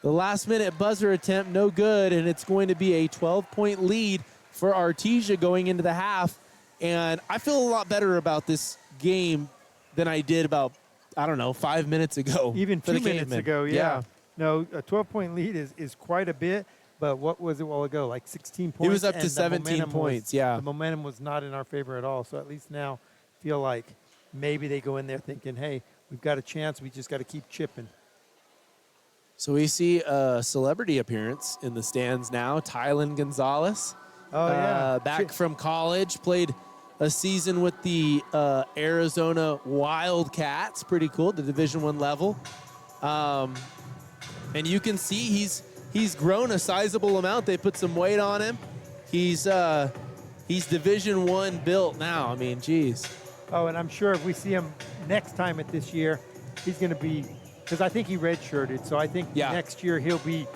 The last-minute buzzer attempt, no good, and it's going to be a 12-point lead for Artesia going into the half. And I feel a lot better about this game than I did about, 5 minutes ago.
Even 2 minutes ago, yeah. No, a 12-point lead is quite a bit, but what was it a while ago? Like 16 points?
It was up to 17 points,
The momentum was not in our favor at all, so at least now feel like maybe they go in there thinking, hey, we've got a chance, we just got to keep chipping.
So we see a celebrity appearance in the stands now, Tylen Gonzalez.
Oh, yeah.
Back from college, played a season with the Arizona Wildcats. Pretty cool, the Division I level. And you can see he's grown a sizable amount. They put some weight on him. He's Division I built now. I mean, geez.
Oh, and I'm sure if we see him next time at this year, he's going to be, because I think he redshirted, so I think next year he'll be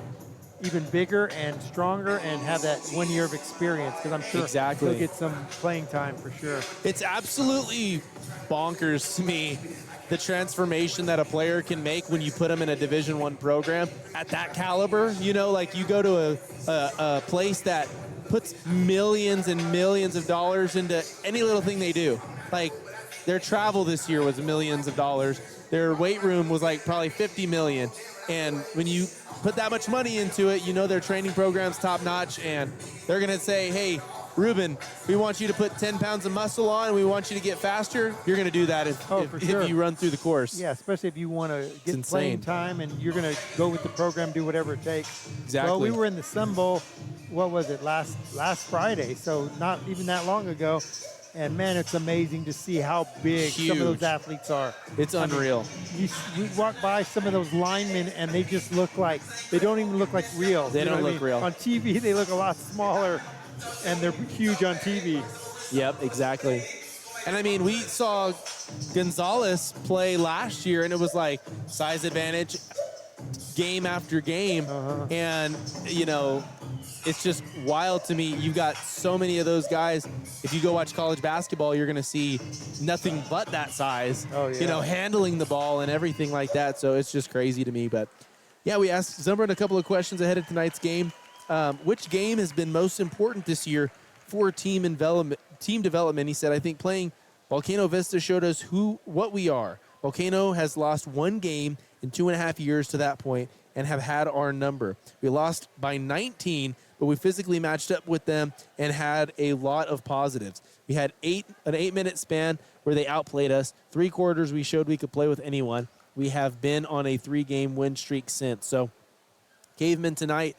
even bigger and stronger and have that 1 year of experience, because I'm sure he'll get some playing time for sure.
It's absolutely bonkers to me, the transformation that a player can make when you put him in a Division I program at that caliber. You go to a place that puts millions and millions of dollars into any little thing they do. Like, their travel this year was millions of dollars. Their weight room was like probably 50 million. And when you put that much money into it, their training program's top notch, and they're going to say, hey, Ruben, we want you to put 10 pounds of muscle on. We want you to get faster. You're going to do that if you run through the course.
Yeah, especially if you want to get playing time and you're going to go with the program, do whatever it takes.
Exactly.
Well, we were in the Sun Bowl, what was it, last Friday, so not even that long ago. And, man, it's amazing to see how big some of those athletes are.
It's unreal.
You walk by some of those linemen, and they just look like – they don't even look like real.
They don't look real.
On TV, they look a lot smaller, and they're huge on TV.
Yep, exactly. And, I mean, we saw Gonzalez play last year, and it was like size advantage game after game. And, it's just wild to me. You've got so many of those guys. If you go watch college basketball, you're going to see nothing but that size, handling the ball and everything like that. So it's just crazy to me. But, yeah, we asked Zumbrun a couple of questions ahead of tonight's game. Which game has been most important this year for team development? He said, I think playing Volcano Vista showed us what we are. Volcano has lost one game in 2.5 years to that point and have had our number. We lost by 19, but we physically matched up with them and had a lot of positives. We had an 8-minute span where they outplayed us. 3 quarters, we showed we could play with anyone. We have been on a 3-game win streak since. So, Cavemen tonight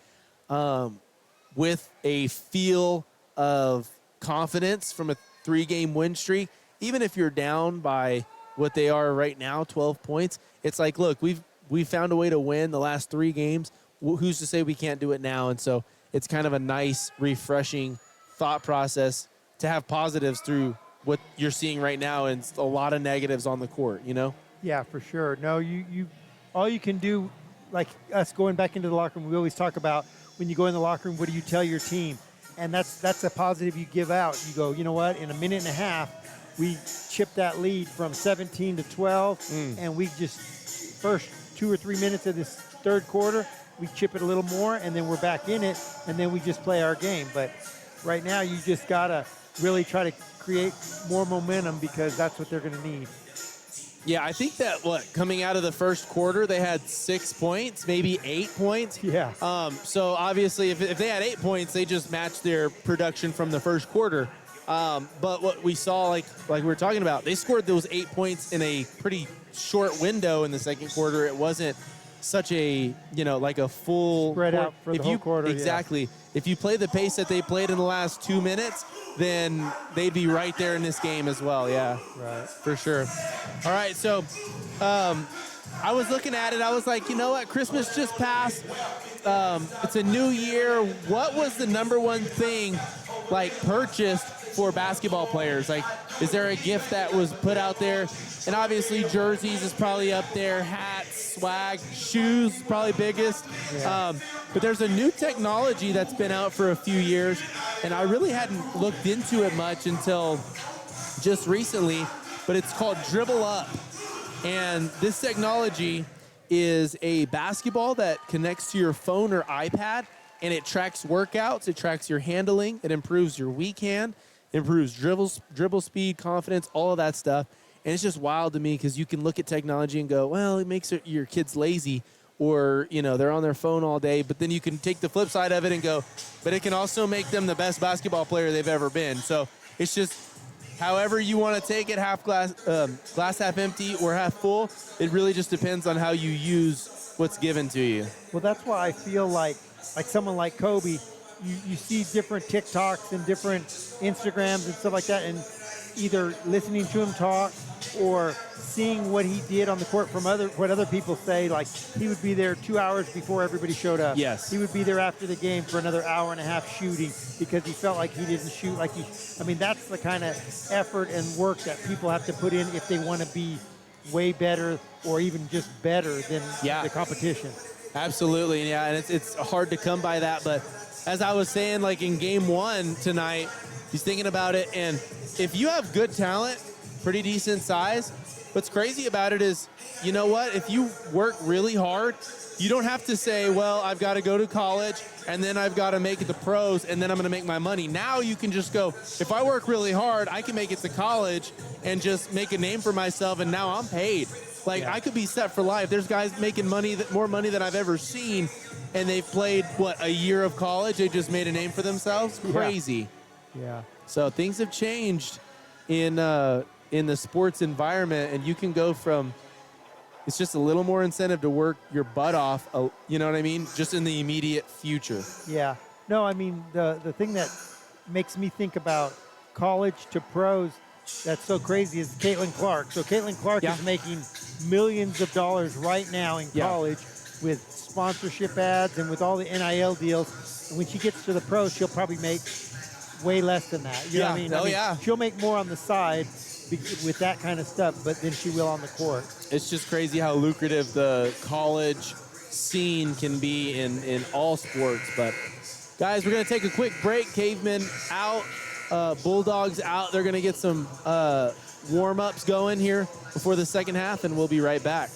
with a feel of confidence from a 3-game win streak. Even if you're down by what they are right now, 12 points, it's like, look, we've found a way to win the last 3 games. Who's to say we can't do it now? And so it's kind of a nice, refreshing thought process to have positives through what you're seeing right now and a lot of negatives on the court, you know?
Yeah, for sure. No, you all you can do, like us going back into the locker room, we always talk about when you go in the locker room, what do you tell your team? And that's a positive you give out. You go, you know what, in a minute and a half, we chipped that lead from 17 to 12, and we just, first 2 or 3 minutes of this third quarter, we chip it a little more, and then we're back in it, and then we just play our game. But right now, you just got to really try to create more momentum because that's what they're going to need.
Yeah, I think that, coming out of the first quarter, they had 6 points, maybe 8 points.
Yeah.
So obviously, if they had 8 points, they just matched their production from the first quarter. But what we saw, like we were talking about, they scored those 8 points in a pretty short window in the second quarter. It wasn't such a, like a full
spread out for the whole quarter.
Exactly. Yeah. If you play the pace that they played in the last 2 minutes, then they'd be right there in this game as well. Yeah.
Right.
For sure. All right. So I was looking at it. I was like, you know what? Christmas just passed. It's a new year. What was the number one thing purchased for basketball players? Like, is there a gift that was put out there? And obviously jerseys is probably up there, hats, swag, shoes probably biggest.
Yeah.
But there's a new technology that's been out for a few years, and I really hadn't looked into it much until just recently, but it's called Dribble Up. And this technology is a basketball that connects to your phone or iPad, and it tracks workouts, it tracks your handling, it improves your weak hand, improves dribble speed, confidence, all of that stuff. And it's just wild to me because you can look at technology and go, well, it makes your kids lazy, or, they're on their phone all day. But then you can take the flip side of it and go, but it can also make them the best basketball player they've ever been. So it's just however you want to take it, half glass half empty or half full. It really just depends on how you use what's given to you.
Well, that's why I feel like someone like Kobe, you see different TikToks and different Instagrams and stuff like that, and either listening to him talk or seeing what he did on the court from what other people say, like he would be there 2 hours before everybody showed up.
Yes.
He would be there after the game for another hour and a half shooting because he felt like he didn't shoot like that's the kind of effort and work that people have to put in if they want to be way better or even just better than the competition.
Absolutely, yeah, and it's hard to come by that, but as I was saying, in game 1 tonight, he's thinking about it, and if you have good talent, pretty decent size, what's crazy about it is, you know what, if you work really hard, you don't have to say, well, I've got to go to college, and then I've got to make it to pros, and then I'm going to make my money. Now you can just go, if I work really hard, I can make it to college and just make a name for myself, and now I'm paid. I could be set for life. There's guys making more money than I've ever seen, and they've played, a year of college. They just made a name for themselves. Crazy.
Yeah.
So things have changed in the sports environment, and you can go from, it's just a little more incentive to work your butt off, you know what I mean, just in the immediate future.
Yeah. No, I mean, the thing that makes me think about college to pros that's so crazy is Caitlin Clark. So Caitlin Clark is making millions of dollars right now in college with sponsorship ads and with all the NIL deals. And when she gets to the pros, she'll probably make way less than that. You know what I mean? She'll make more on the side with that kind of stuff, but than she will on the court.
It's just crazy how lucrative the college scene can be in all sports. But guys, we're going to take a quick break. Cavemen out, Bulldogs out. They're going to get some warm-ups going here before the second half, and we'll be right back.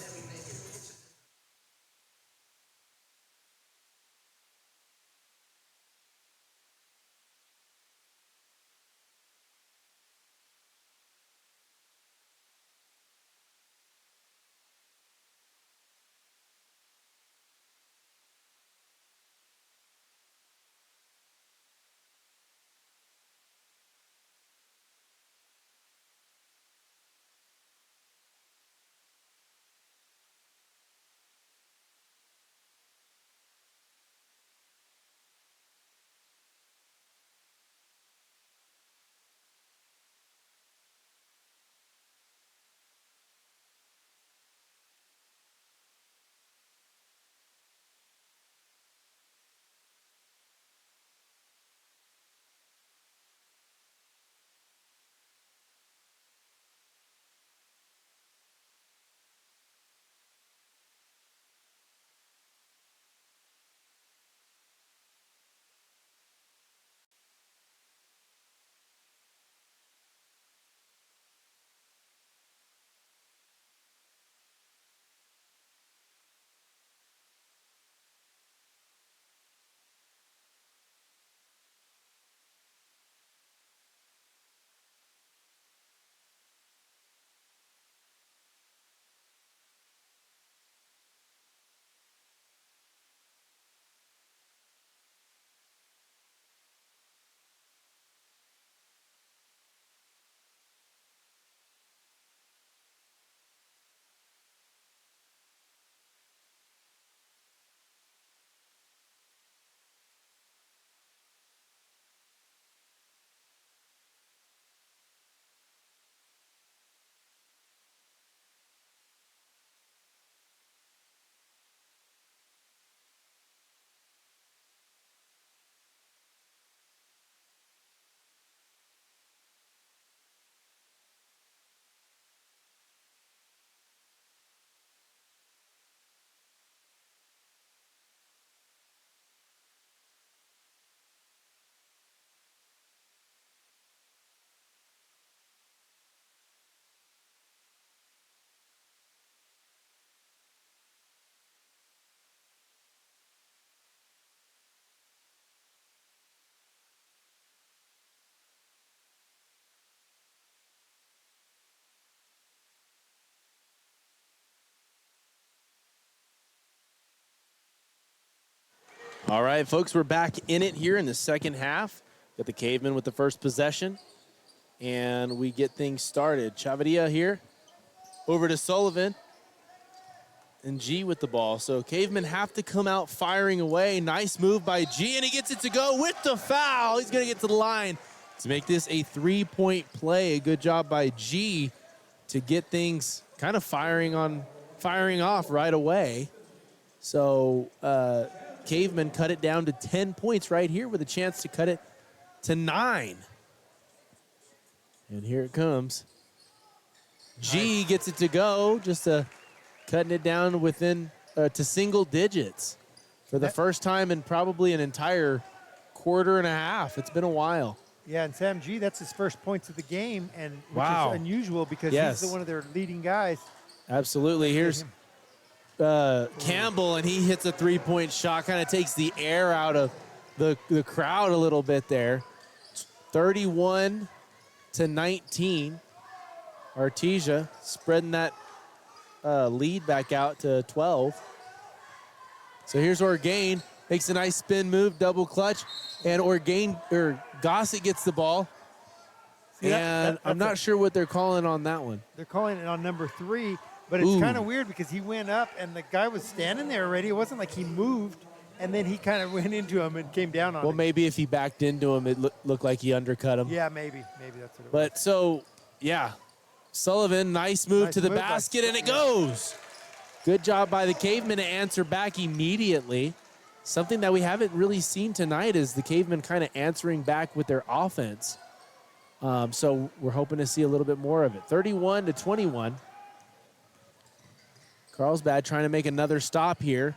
All right, folks, we're back in it here in the second half. Got the Cavemen with the first possession, and we get things started. Chavarria here, over to Sullivan, and G with the ball. So Cavemen have to come out firing away. Nice move by G, and he gets it to go with the foul. He's going to get to the line to make this a three-point play. A good job by G to get things kind of firing off right away. So Cavemen cut it down to 10 points right here with a chance to cut it to 9. And here it comes. G gets it to go, just cutting it down within to single digits for the first time in probably an entire quarter and a half. It's been a while.
Yeah, and Sam G, that's his first points of the game, and which is unusual because he's one of their leading guys.
Absolutely. Here's Campbell, and he hits a three-point shot, kind of takes the air out of the crowd a little bit there. 31-19. Artesia spreading that lead back out to 12. So here's Orgain, makes a nice spin move, double clutch, and Gossett gets the ball. I'm not sure what they're calling on that one.
They're calling it on number 3, but it's kind of weird because he went up and the guy was standing there already. It wasn't like he moved, and then he kind of went into him and came down on him.
Well, maybe if he backed into him, it looked like he undercut him.
Yeah, maybe that's what it was.
But so, yeah, Sullivan, nice move to the basket, and it goes. Good job by the Cavemen to answer back immediately. Something that we haven't really seen tonight is the Cavemen kind of answering back with their offense. So we're hoping to see a little bit more of it. 31-21. Carlsbad trying to make another stop here.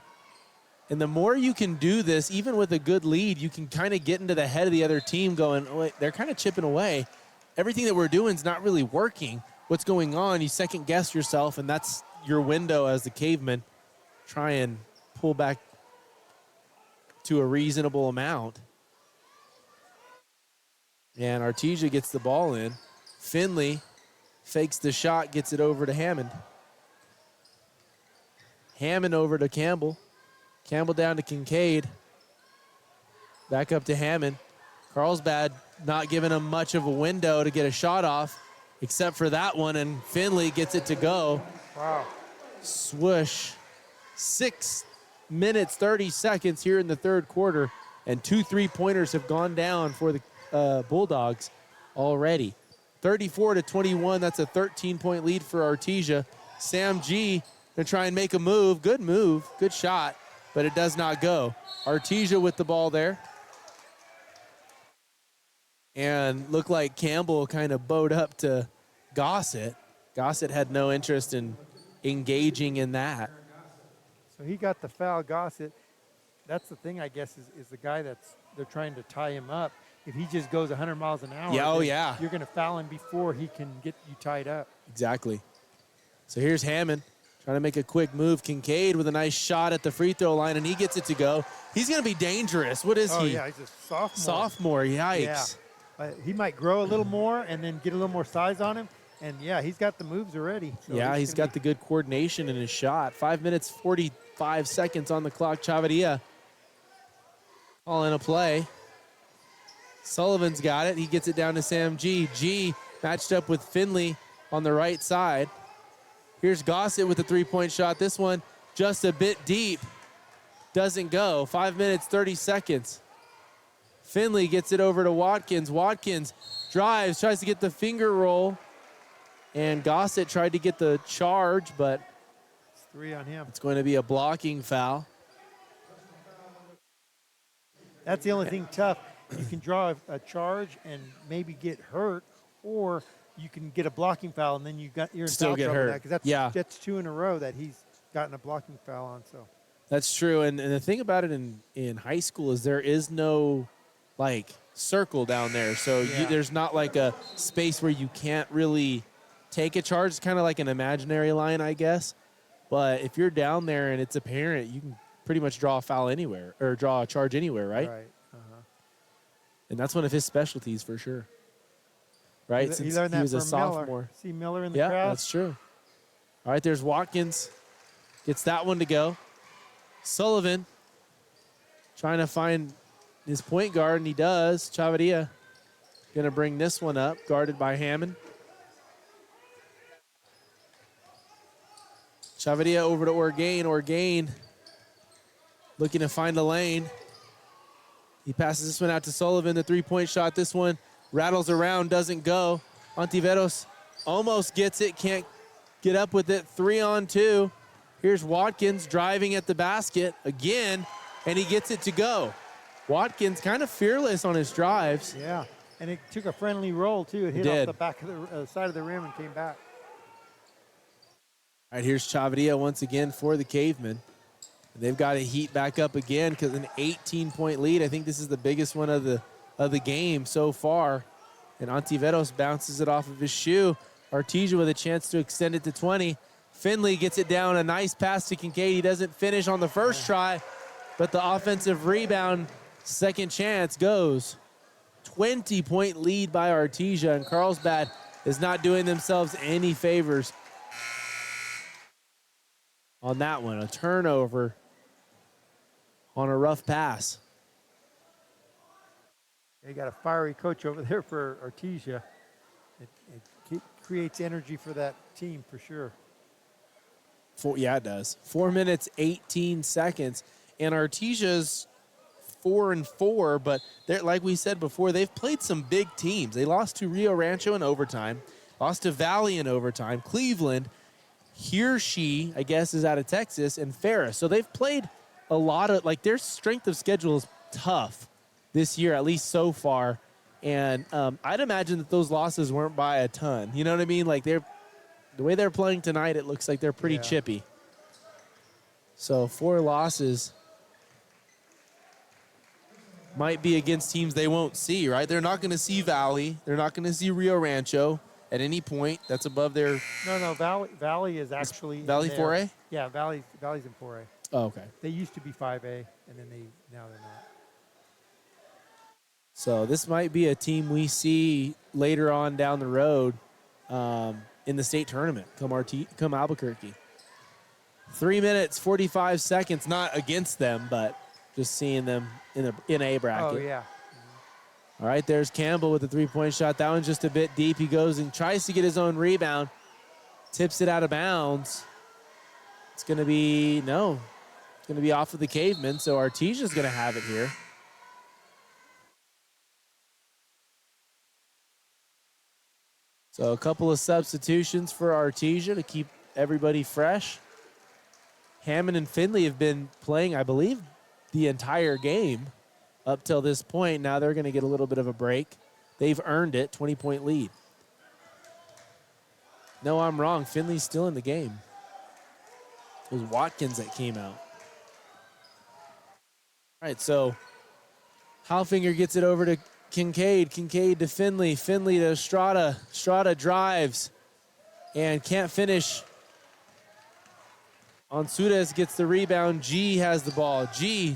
And the more you can do this, even with a good lead, you can kind of get into the head of the other team going, oh, wait, they're kind of chipping away. Everything that we're doing is not really working. What's going on? You second guess yourself, and that's your window as the Cavemen try and pull back to a reasonable amount. And Artesia gets the ball in. Finley fakes the shot, gets it over to Hammond. Hammond over to Campbell. Campbell down to Kincaid. Back up to Hammond. Carlsbad not giving him much of a window to get a shot off, except for that one, and Finley gets it to go.
Wow.
Swoosh. 6 minutes, 30 seconds here in the third quarter, and 2 3-pointers have gone down for the Bulldogs already. 34-21, that's a 13-point lead for Artesia. Sam G to try and make a move. Good move, good shot, but it does not go. Artesia with the ball there. And looked like Campbell kind of bowed up to Gossett. Gossett had no interest in engaging in that.
So he got the foul, Gossett. That's the thing, I guess, is the guy they're trying to tie him up. If he just goes 100 miles an hour, you're going to foul him before he can get you tied up.
Exactly. So here's Hammond trying to make a quick move. Kincaid with a nice shot at the free throw line, and he gets it to go. He's going to be dangerous. What is he?
Oh, yeah, he's a sophomore.
Sophomore, yikes.
Yeah. He might grow a little more and then get a little more size on him. And, yeah, he's got the moves already. So
yeah, he's got the good coordination in his shot. 5 minutes, 45 seconds on the clock. Chavarria calling a play. Sullivan's got it. He gets it down to Sam G. G matched up with Finley on the right side. Here's Gossett with a three-point shot. This one just a bit deep. Doesn't go. 5 minutes, 30 seconds. Finley gets it over to Wadkins. Wadkins drives, tries to get the finger roll. And Gossett tried to get the charge, but
it's 3 on him.
It's going to be a blocking foul.
That's the only thing tough. You can draw a charge and maybe get hurt, or you can get a blocking foul and then you're in
still
foul
get
trouble.
hurt.
That's 2 in a row that he's gotten a blocking foul on. So
that's true. And the thing about it in high school is there is no circle down there. So there's not like a space where you can't really take a charge. It's kind of like an imaginary line, I guess. But if you're down there and it's apparent, you can pretty much draw a foul anywhere or draw a charge anywhere, right?
Right.
And that's one of his specialties for sure. Right?
He learned that
he was
from
a sophomore.
Miller. See Miller in the crowd?
Yeah, that's true. All right, there's Watkins. Gets that one to go. Sullivan trying to find his point guard, and he does. Chavarria going to bring this one up, guarded by Hammond. Chavarria over to Orgain. Orgain looking to find a lane. He passes this one out to Sullivan, the three-point shot. This one rattles around, doesn't go. Ontiveros almost gets it, can't get up with it. 3-on-2. Here's Wadkins driving at the basket again, and he gets it to go. Wadkins kind of fearless on his drives.
Yeah, and it took a friendly roll, too. It hit off the back of the side of the rim and came back.
All right, here's Chavarria once again for the Cavemen. They've got to heat back up again because an 18-point lead. I think this is the biggest one of the game so far. And Ontiveros bounces it off of his shoe. Artesia with a chance to extend it to 20. Finley gets it down. A nice pass to Kincaid. He doesn't finish on the first try, but the offensive rebound, second chance goes. 20-point lead by Artesia, and Carlsbad is not doing themselves any favors on that one. A turnover on a rough pass.
They got a fiery coach over there for Artesia. It creates energy for that team for sure.
Yeah, it does. 4 minutes, 18 seconds. And Artesia's 4-4, but they're, like we said before, they've played some big teams. They lost to Rio Rancho in overtime, lost to Valley in overtime, Cleveland. Hirschi, I guess, is out of Texas, and Ferris. So they've played a lot of, like, their strength of schedule is tough this year, at least so far. And I'd imagine that those losses weren't by a ton. You know what I mean? Like, the way they're playing tonight, it looks like they're pretty chippy. So 4 losses might be against teams they won't see, right? They're not going to see Valley. They're not going to see Rio Rancho at any point. That's above their...
No, Valley is actually...
Valley 4A?
Yeah, Valley's in 4A.
Oh, okay.
They used to be 5A, and then now they're not.
So this might be a team we see later on down the road in the state tournament, come Albuquerque. 3 minutes, 45 seconds, not against them, but just seeing them in a bracket.
Oh, yeah.
All right, there's Campbell with the three-point shot. That one's just a bit deep. He goes and tries to get his own rebound, tips it out of bounds. It's going to be, no, it's going to be off of the Cavemen, so Artesia's going to have it here. So a couple of substitutions for Artesia to keep everybody fresh. Hammond and Finley have been playing, I believe, the entire game up till this point. Now they're going to get a little bit of a break. They've earned it, 20-point lead. No, I'm wrong. Finley's still in the game. It was Wadkins that came out. All right, so Halfinger gets it over to Kincaid. Kincaid to Finley. Finley to Estrada. Estrada drives and can't finish. Onsudes gets the rebound. G has the ball. G.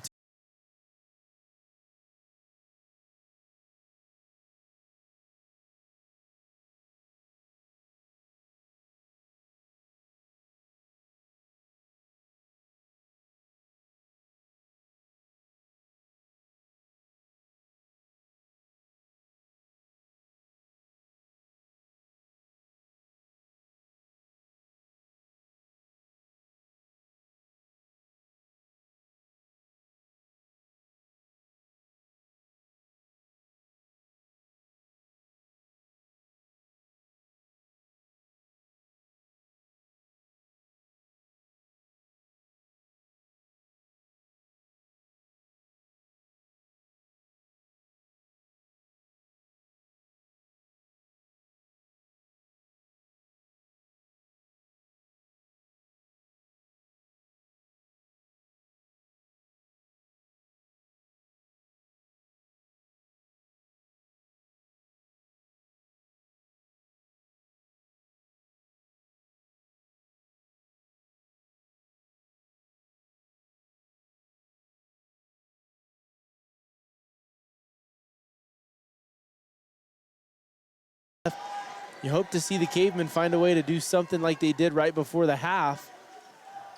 You hope to see the Cavemen find a way to do something like they did right before the half.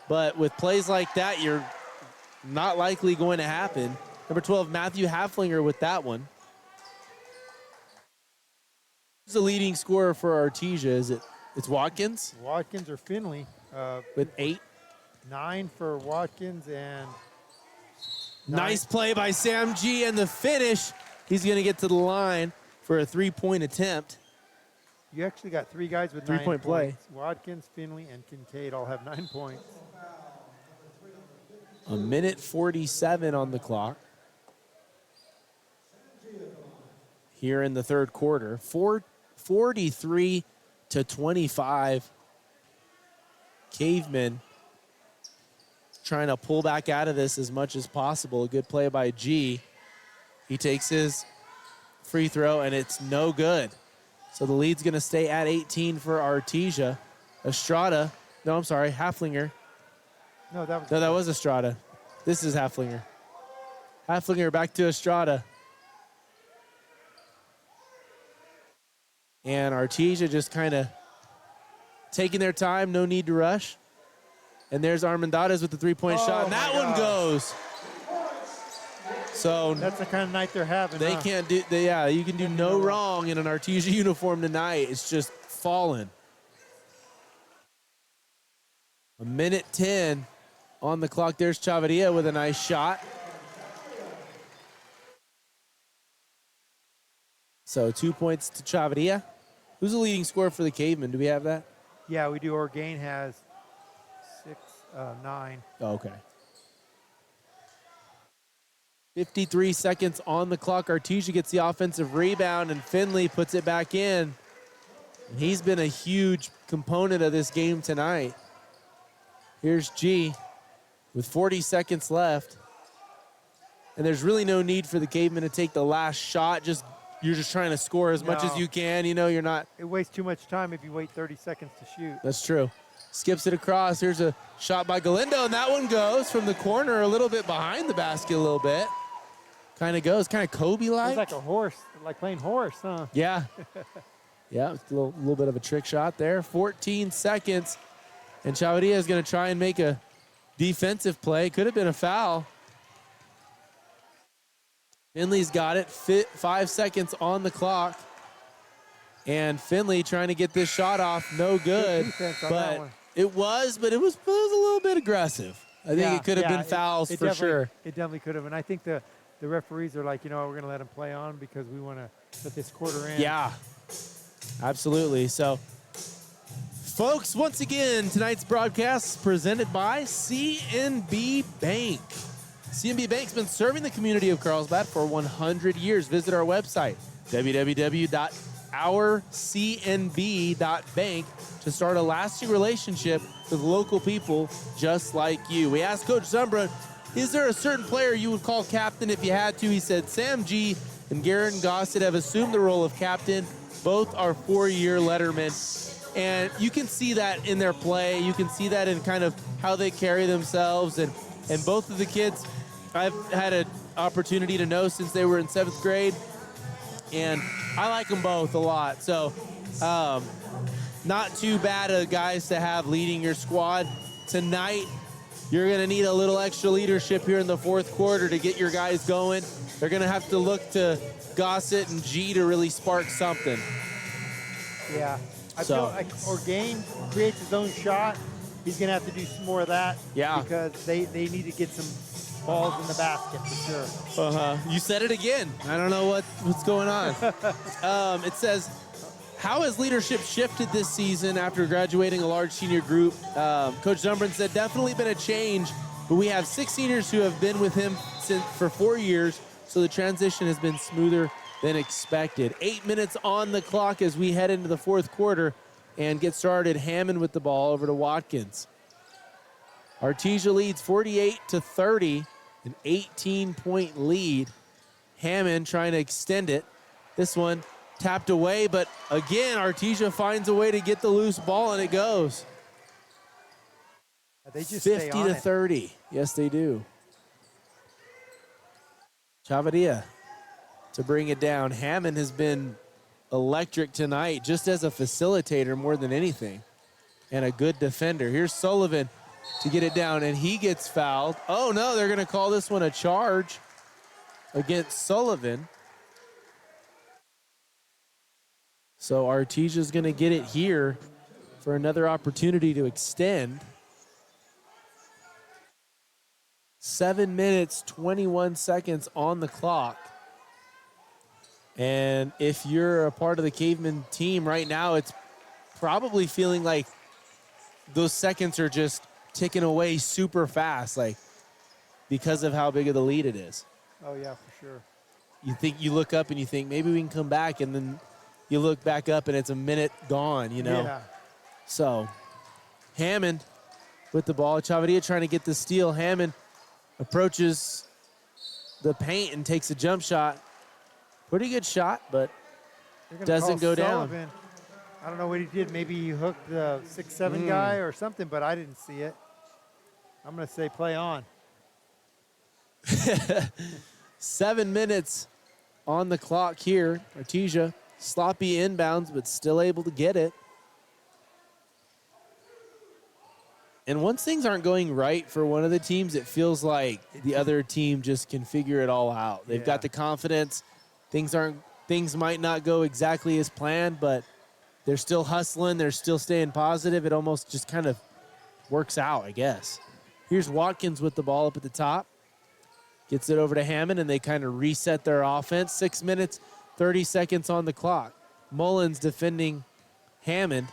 But with plays like that, you're not likely going to happen. Number 12, Matthew Haflinger with that one. Who's the leading scorer for Artesia? It's Wadkins?
Wadkins or Finley.
With 8.
9 for Wadkins and...
Nice play by Sam G, and the finish. He's going to get to the line for a 3-point attempt.
You actually got 3 guys with
3-point play.
Points. Wadkins, Finley, and Kincaid all have 9 points.
A minute 47 on the clock. Here in the third quarter. 43 to 25. Cavemen trying to pull back out of this as much as possible. A good play by G. He takes his free throw, and it's no good. So the lead's going to stay at 18 for Artesia. Estrada, no, I'm sorry, Haflinger.
No, that
was Estrada. This is Haflinger. Haflinger back to Estrada. And Artesia just kind of taking their time, no need to rush. And there's Armendariz with the 3-point shot, and that one goes. So
that's the kind of night they're having.
They can't do. You can do no wrong in an Artesia uniform tonight. It's just falling. A minute 10 on the clock. There's Chavarria with a nice shot. So 2 points to Chavarria. Who's the leading scorer for the Cavemen? Do we have that?
Yeah, we do. Orgain has 9.
Oh, okay. 53 seconds on the clock. Artesia gets the offensive rebound, and Finley puts it back in. And he's been a huge component of this game tonight. Here's G with 40 seconds left. And there's really no need for the Cavemen to take the last shot. You're just trying to score as much as you can. You know, you're not.
It wastes too much time if you wait 30 seconds to shoot.
That's true. Skips it across. Here's a shot by Galindo, and that one goes from the corner a little bit behind the basket a little bit. Kind of goes, kind of Kobe-like.
It's like a horse, like playing horse, huh?
Yeah. Yeah, it's a little bit of a trick shot there. 14 seconds, and Chavarria is going to try and make a defensive play. Could have been a foul. Finley's got it. 5 seconds on the clock. And Finley trying to get this shot off. No good. But it was a little bit aggressive. I think it could have been fouls for sure.
It definitely could have. And I think the referees are like, we're going to let him play on because we want to put this quarter in.
Yeah, absolutely. So, folks, once again, tonight's broadcast is presented by CNB Bank. CNB Bank's been serving the community of Carlsbad for 100 years. Visit our website, www.ourcnb.bank, to start a lasting relationship with local people just like you. We asked Coach Zumbra, is there a certain player you would call captain if you had to? He said Sam G and Garren Gossett have assumed the role of captain. Both are 4-year lettermen. And you can see that in their play. You can see that in kind of how they carry themselves. And both of the kids I've had an opportunity to know since they were in 7th grade. And I like them both a lot. So not too bad of guys to have leading your squad. Tonight, you're going to need a little extra leadership here in the fourth quarter to get your guys going. They're going to have to look to Gossett and G to really spark something.
Yeah. I feel like Orgain creates his own shot. He's going to have to do some more of that.
Yeah.
Because they need to get some balls in the basket for sure.
You said it again. I don't know what's going on. It says, how has leadership shifted this season after graduating a large senior group? Coach Zumbrin said, definitely been a change, but we have 6 seniors who have been with him for 4 years, so the transition has been smoother than expected. 8 minutes on the clock as we head into the fourth quarter and get started. Hammond with the ball over to Wadkins. Artesia leads 48-30, an 18-point lead. Hammond trying to extend it. This one tapped away, but again, Artesia finds a way to get the loose ball, and it goes.
They just
50-30. Yes, they do. Chavarria to bring it down. Hammond has been electric tonight, just as a facilitator more than anything, and a good defender. Here's Sullivan to get it down, and he gets fouled. Oh, no, they're going to call this one a charge. against Sullivan. So Artesia's going to get it here for another opportunity to extend. 7 minutes, 21 seconds on the clock. And if you're a part of the Cavemen team right now, it's probably feeling like those seconds are just ticking away super fast, like because of how big of the lead it is.
Oh, yeah, for sure.
You look up and you think maybe we can come back, and then you look back up and it's a minute gone,
Yeah.
So Hammond with the ball. Chavarria trying to get the steal. Hammond approaches the paint and takes a jump shot. Pretty good shot, but doesn't go
Sullivan
down.
I don't know what he did. Maybe he hooked the 6'7" guy or something, but I didn't see it. I'm going to say play on.
7 minutes on the clock here. Artesia, sloppy inbounds, but still able to get it. And once things aren't going right for one of the teams, it feels like the other team just can figure it all out. They've got the confidence. Things might not go exactly as planned, but they're still hustling. They're still staying positive. It almost just kind of works out, I guess. Here's Wadkins with the ball up at the top. Gets it over to Hammond, and they kind of reset their offense. 6 minutes, 30 seconds on the clock. Mullins defending Hammond.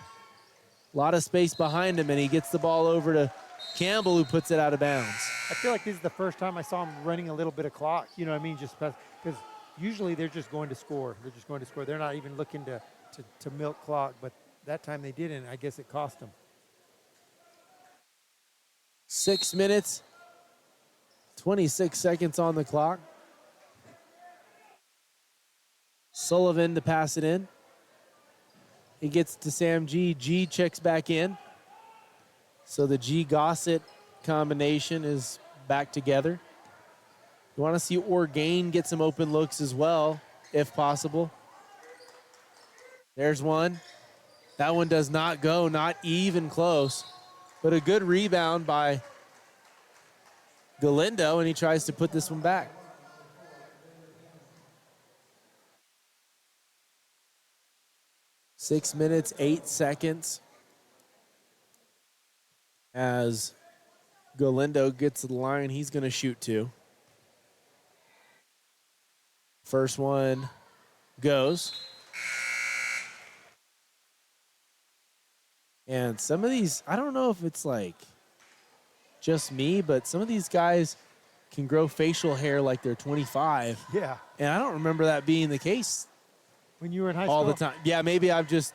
A lot of space behind him, and he gets the ball over to Campbell, who puts it out of bounds.
I feel like this is the first time I saw him running a little bit of clock. You know what I mean? Just because usually they're just going to score. They're just going to score. They're not even looking to milk clock, but that time they didn't. I guess it cost them.
6 minutes, 26 seconds on the clock. Sullivan to pass it in. He gets to Sam G. G checks back in. So the G Gossett combination is back together. You want to see Orgain get some open looks as well, if possible. There's one. That one does not go, not even close. But a good rebound by Galindo, and he tries to put this one back. Six minutes, 8 seconds. As Galindo gets to the line, he's going to shoot two. First one goes. And some of these, I don't know if it's like just me, but some of these guys can grow facial hair like they're 25.
Yeah.
And I don't remember that being the case
when you were in high school
all the time. Yeah, maybe I just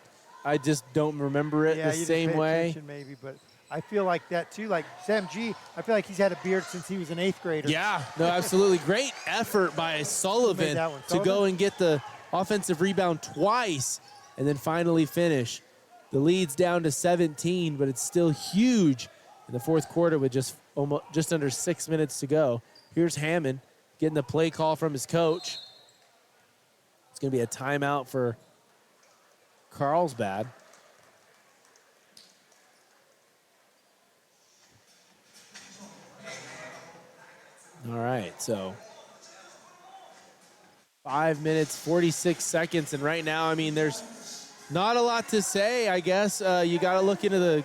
don't remember it the same way.
Maybe, but I feel like that too. Like Sam G, I feel like he's had a beard since he was an 8th grader.
Yeah, no, absolutely. Great effort by Sullivan to go and get the offensive rebound twice and then finally finish. The lead's down to 17, but it's still huge in the fourth quarter with just under 6 minutes to go. Here's Hammond getting the play call from his coach. It's going to be a timeout for Carlsbad. All right, so 5 minutes, 46 seconds, and right now, I mean, there's not a lot to say, I guess. You got to look into the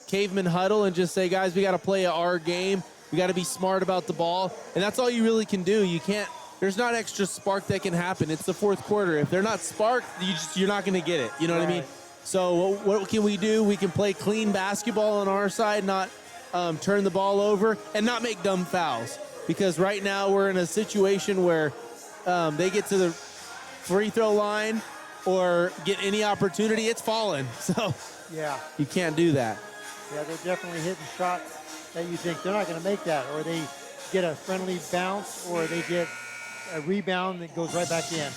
Cavemen huddle and just say, guys, we got to play our game. We got to be smart about the ball, and that's all you really can do. You can't. There's not extra spark that can happen. It's the fourth quarter. If they're not sparked, you're not going to get it. You know what I mean? So what can we do? We can play clean basketball on our side, not turn the ball over, and not make dumb fouls. Because right now we're in a situation where they get to the free throw line or get any opportunity, it's falling. So
yeah,
you can't do that.
Yeah, they're definitely hitting shots that you think they're not going to make that, or they get a friendly bounce, or they get a rebound that goes right back in.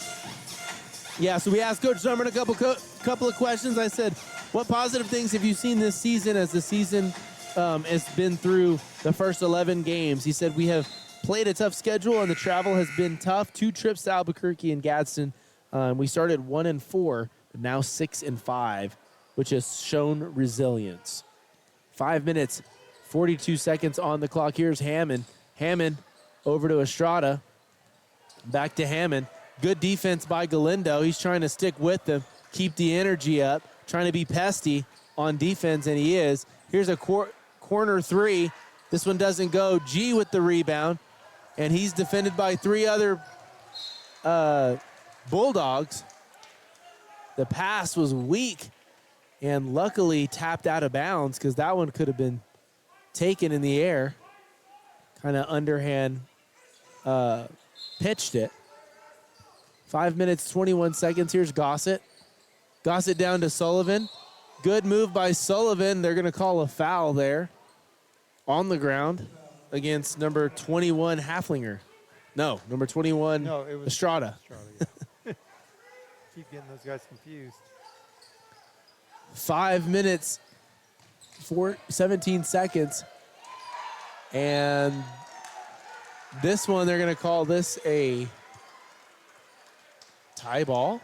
Yeah, so we asked Coach Zummer a couple of questions. I said, what positive things have you seen this season as the season has been through the first 11 games? He said, we have played a tough schedule, and the travel has been tough. 2 trips to Albuquerque and Gadsden. We started 1-4, but now 6-5, which has shown resilience. 5 minutes, 42 seconds on the clock. Here's Hammond. Hammond over to Estrada. Back to Hammond. Good defense by Galindo. He's trying to stick with them, keep the energy up, trying to be pesty on defense, and he is. Here's a corner three. This one doesn't go. G with the rebound, and he's defended by 3 other Bulldogs. The pass was weak and luckily tapped out of bounds because that one could have been taken in the air. Kind of underhand pitched it. 5 minutes, 21 seconds. Here's Gossett. Gossett down to Sullivan. Good move by Sullivan. They're going to call a foul there on the ground against number 21, Haflinger. No, number 21,
no, it was
Estrada.
Yeah. Keep getting those guys confused.
5 minutes, 17 seconds. And this one, they're going to call this a tie ball.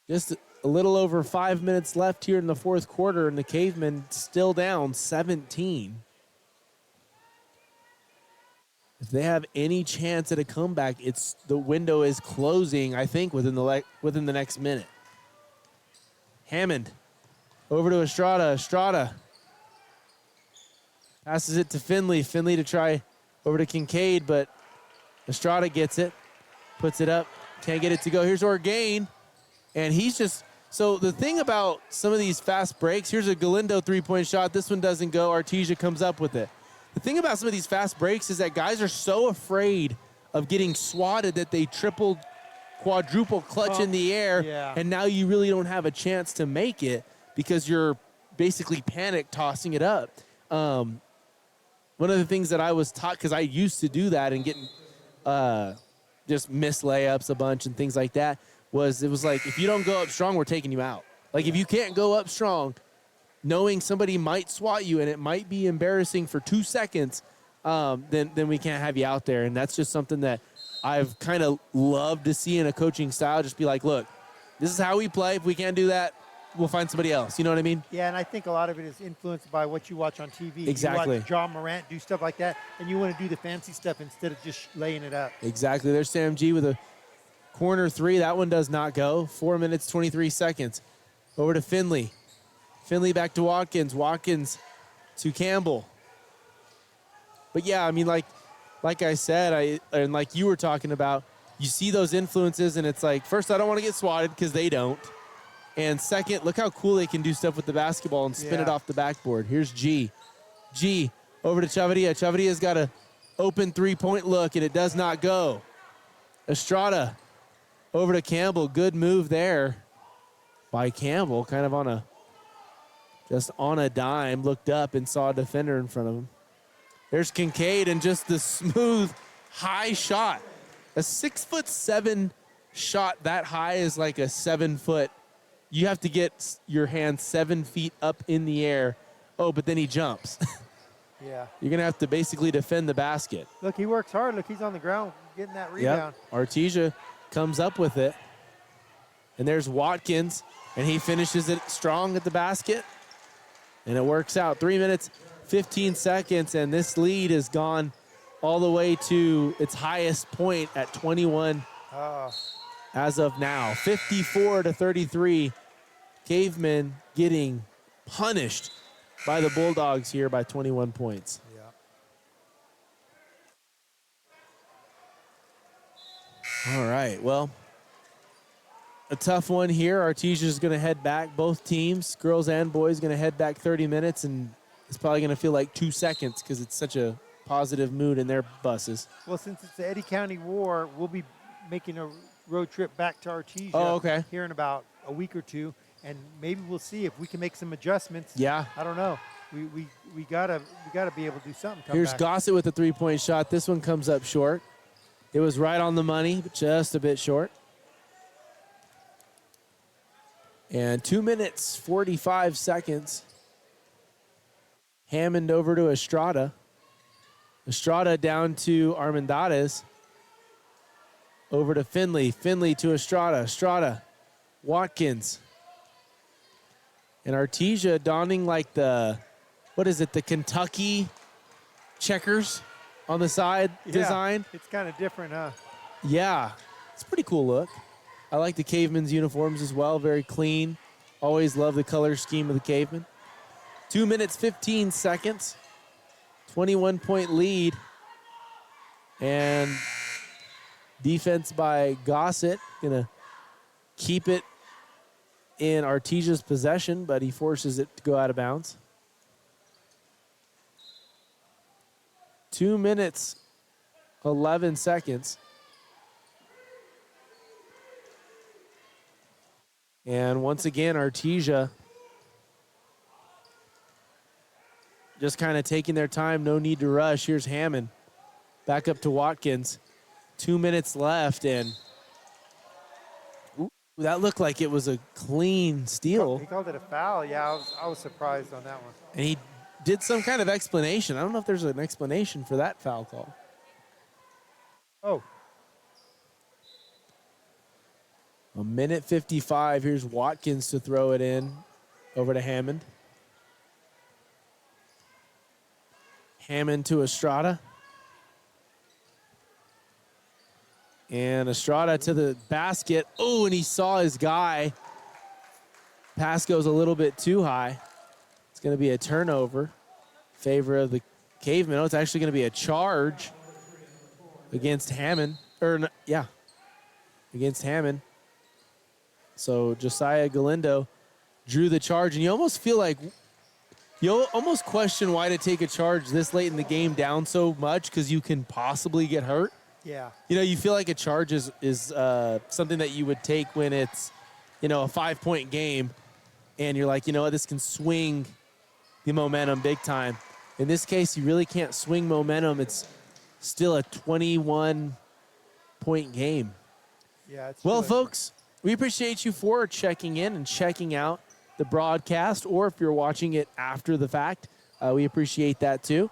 Just a little over 5 minutes left here in the fourth quarter, and the Cavemen still down 17. If they have any chance at a comeback, the window is closing, I think, within the next minute. Hammond over to Estrada. Estrada passes it to Finley. Finley to try over to Kincaid, but Estrada gets it, puts it up, can't get it to go. Here's Orgain, and he's just, so the thing about some of these fast breaks, here's a Galindo three-point shot. This one doesn't go. Artesia comes up with it. The thing about some of these fast breaks is that guys are so afraid of getting swatted that they triple, quadruple clutch in the air, and now you really don't have a chance to make it because you're basically panic tossing it up. One of the things that I was taught, because I used to do that and getting just miss layups a bunch and things like that, was it was like, if you don't go up strong, we're taking you out. Like, if you can't go up strong, knowing somebody might swat you and it might be embarrassing for 2 seconds, then we can't have you out there. And that's just something that I've kind of loved to see in a coaching style. Just be like, look, this is how we play. If we can't do that, we'll find somebody else. You know what I mean?
Yeah, and I think a lot of it is influenced by what you watch on TV.
Exactly.
You watch John Morant do stuff like that, and you want to do the fancy stuff instead of just laying it up.
Exactly. There's Sam G with a corner three. That one does not go. 4 minutes, 23 seconds. Over to Finley. Finley back to Wadkins. Wadkins to Campbell. But, yeah, I mean, like I said, and like you were talking about, you see those influences, and it's like, first, I don't want to get swatted because they don't. And second, look how cool they can do stuff with the basketball and spin it off the backboard. Here's G. G over to Chavarria. Chavarria's got an open three-point look, and it does not go. Estrada over to Campbell. Good move there by Campbell, kind of just on a dime, looked up and saw a defender in front of him. There's Kincaid, and just the smooth, high shot. A 6'7" shot that high is like a 7-foot. You have to get your hand 7 feet up in the air. Oh, but then he jumps.
Yeah.
You're going to have to basically defend the basket.
Look, he works hard. Look, he's on the ground getting that rebound.
Yep. Artesia comes up with it. And there's Wadkins, and he finishes it strong at the basket. And it works out. 3 minutes, 15 seconds, and this lead has gone all the way to its highest point at 21 as of now. 54-33. Cavemen getting punished by the Bulldogs here by 21 points. Yeah. All right, well, a tough one here. Artesia's going to head back. Both teams, girls and boys, going to head back 30 minutes, and it's probably going to feel like 2 seconds because it's such a positive mood in their buses.
Well, since it's the Eddy County War, we'll be making a road trip back to Artesia here in about a week or two, and maybe we'll see if we can make some adjustments.
Yeah.
I don't know. We gotta be able to do something.
Here's Gossett with a three-point shot. This one comes up short. It was right on the money, but just a bit short. And 2 minutes, 45 seconds. Hammond over to Estrada. Estrada down to Armendariz. Over to Finley. Finley to Estrada. Estrada. Wadkins. And Artesia donning like the Kentucky checkers on the side design.
It's kind of different, huh?
Yeah, it's a pretty cool look. I like the Cavemen's uniforms as well. Very clean. Always love the color scheme of the Cavemen. 2 minutes, 15 seconds. 21-point lead. And defense by Gossett. Going to keep it in Artesia's possession, but he forces it to go out of bounds. 2 minutes, 11 seconds. And once again, Artesia just kind of taking their time, no need to rush. Here's Hammond back up to Wadkins. 2 minutes left, and that looked like it was a clean steal.
He called it a foul. Yeah, I was surprised on that one.
And he did some kind of explanation. I don't know if there's an explanation for that foul call.
Oh.
A minute 55. Here's Wadkins to throw it in over to Hammond. Hammond to Estrada. And Estrada to the basket. Oh, and he saw his guy. Pass goes a little bit too high. It's going to be a turnover in favor of the Cavemen. Oh, it's actually going to be a charge against Hammond. Against Hammond. So Josiah Galindo drew the charge, and you almost feel like you'll almost question why to take a charge this late in the game down so much, because you can possibly get hurt.
Yeah.
You know, you feel like a charge is something that you would take when it's, a 5-point game, and you're like, this can swing the momentum big time. In this case, you really can't swing momentum. It's still a 21-point game.
Yeah.
Well, folks, we appreciate you for checking in and checking out the broadcast, or if you're watching it after the fact, we appreciate that too.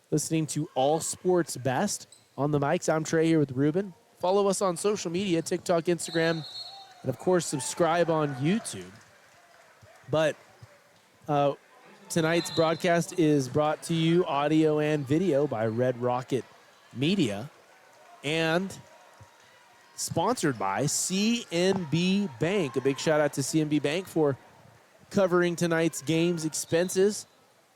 Listening to All Sports Best on the mics. I'm Trey here with Ruben. Follow us on social media, TikTok, Instagram, and of course, subscribe on YouTube. But tonight's broadcast is brought to you audio and video by Red Rocket Media and sponsored by CNB Bank. A big shout out to CNB Bank for covering tonight's game's expenses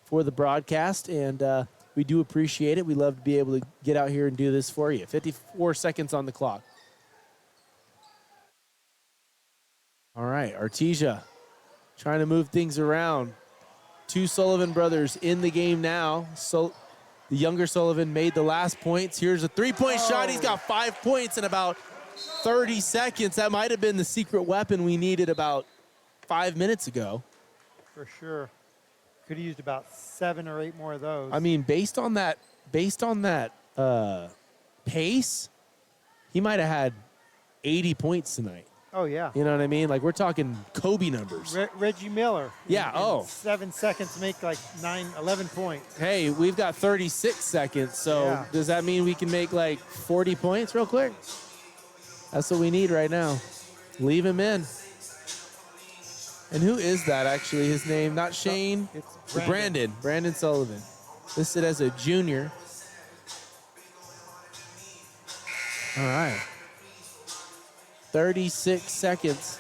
for the broadcast, and we do appreciate it. We love to be able to get out here and do this for you. 54 seconds on the clock. All right, Artesia trying to move things around. Two Sullivan brothers in the game now. So the younger Sullivan made the last points. Here's a three-point shot. He's got 5 points in about 30 seconds. That might have been the secret weapon we needed about 5 minutes ago.
For sure. Could have used about 7 or 8 more of those.
I mean, based on that pace, he might have had 80 points tonight.
Oh, yeah.
You know what I mean? Like, we're talking Kobe numbers.
Reggie Miller.
Yeah,
in 7 seconds make like 11 points.
Hey, we've got 36 seconds, so does that mean we can make like 40 points real quick? That's what we need right now. Leave him in. And who is that, actually? His name, not Shane.
It's
Brandon. Brandon Sullivan. Listed as a junior. All right. 36 seconds.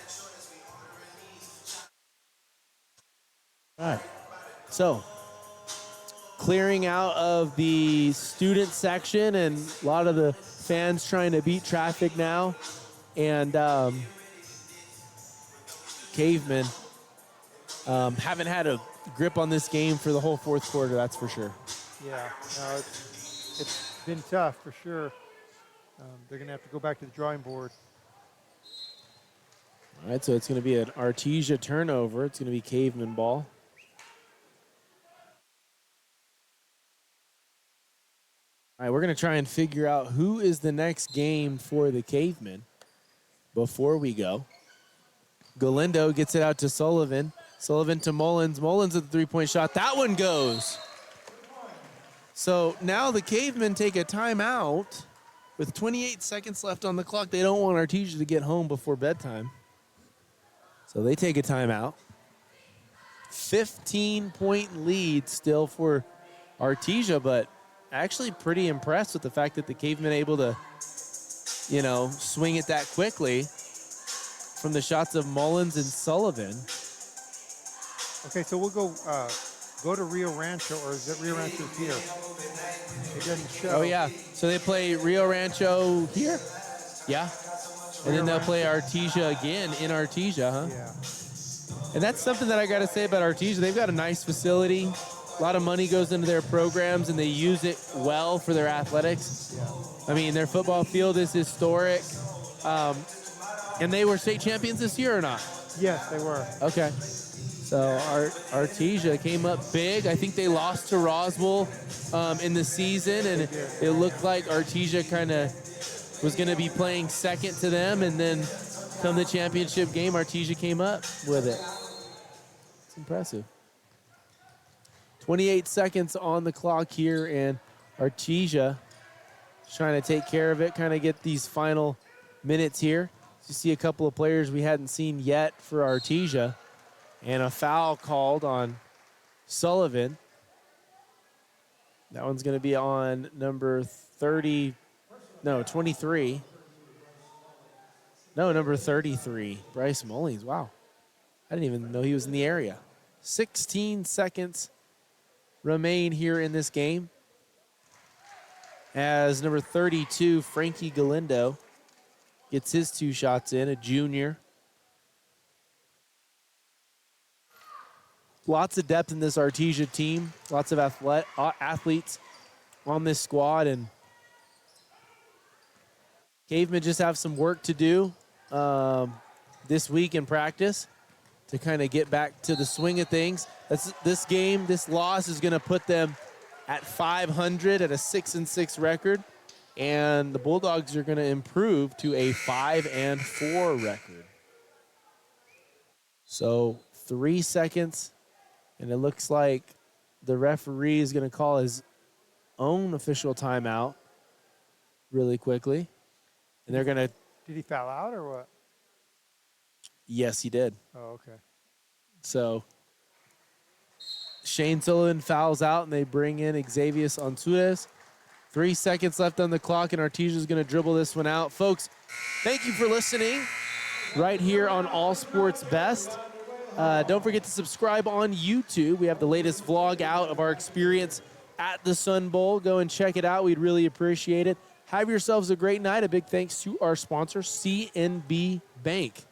All right. So, clearing out of the student section, and a lot of the fans trying to beat traffic now. And Cavemen haven't had a grip on this game for the whole fourth quarter, that's for sure.
Yeah, no, it's been tough for sure. They're going to have to go back to the drawing board.
All right, so it's going to be an Artesia turnover. It's going to be Cavemen ball. All right, we're going to try and figure out who is the next game for the Cavemen before we go. Galindo gets it out to Sullivan. Sullivan to Mullins. Mullins at the three-point shot. That one goes. So now the Cavemen take a timeout with 28 seconds left on the clock. They don't want Artesia to get home before bedtime. So they take a timeout. 15-point lead still for Artesia, but actually pretty impressed with the fact that the Cavemen able to, swing it that quickly from the shots of Mullins and Sullivan.
Okay, so we'll go to Rio Rancho, or is it Rio Rancho here? It doesn't show.
Oh, yeah. So they play Rio Rancho here? Yeah. And then they'll play Artesia again in Artesia, huh?
Yeah.
And that's something that I got to say about Artesia. They've got a nice facility. A lot of money goes into their programs, and they use it well for their athletics.
Yeah.
I mean, their football field is historic. And they were state champions this year or not?
Yes, they were.
Okay. So Artesia came up big. I think they lost to Roswell in the season, and it looked like Artesia kind of was going to be playing second to them, and then come the championship game, Artesia came up with it. It's impressive. 28 seconds on the clock here, and Artesia is trying to take care of it, kind of get these final minutes here. You see a couple of players we hadn't seen yet for Artesia, and a foul called on Sullivan. That one's going to be on number 23. No, number 33, Bryce Mullins. Wow. I didn't even know he was in the area. 16 seconds remain here in this game as number 32, Frankie Galindo, gets his 2 shots in, a junior. Lots of depth in this Artesia team. Lots of athletes on this squad, and Cavemen just have some work to do this week in practice to kind of get back to the swing of things. This loss is going to put them at 500 at a 6-6 record, and the Bulldogs are going to improve to a 5-4 record. So 3 seconds, and it looks like the referee is going to call his own official timeout really quickly. And they're going to...
Did he foul out or what?
Yes, he did.
Oh, okay.
So Shane Sullivan fouls out, and they bring in Xavier Antunes. 3 seconds left on the clock, and Artesia is going to dribble this one out. Folks, thank you for listening right here on All Sports Best. Don't forget to subscribe on YouTube. We have the latest vlog out of our experience at the Sun Bowl. Go and check it out. We'd really appreciate it. Have yourselves a great night. A big thanks to our sponsor, CNB Bank.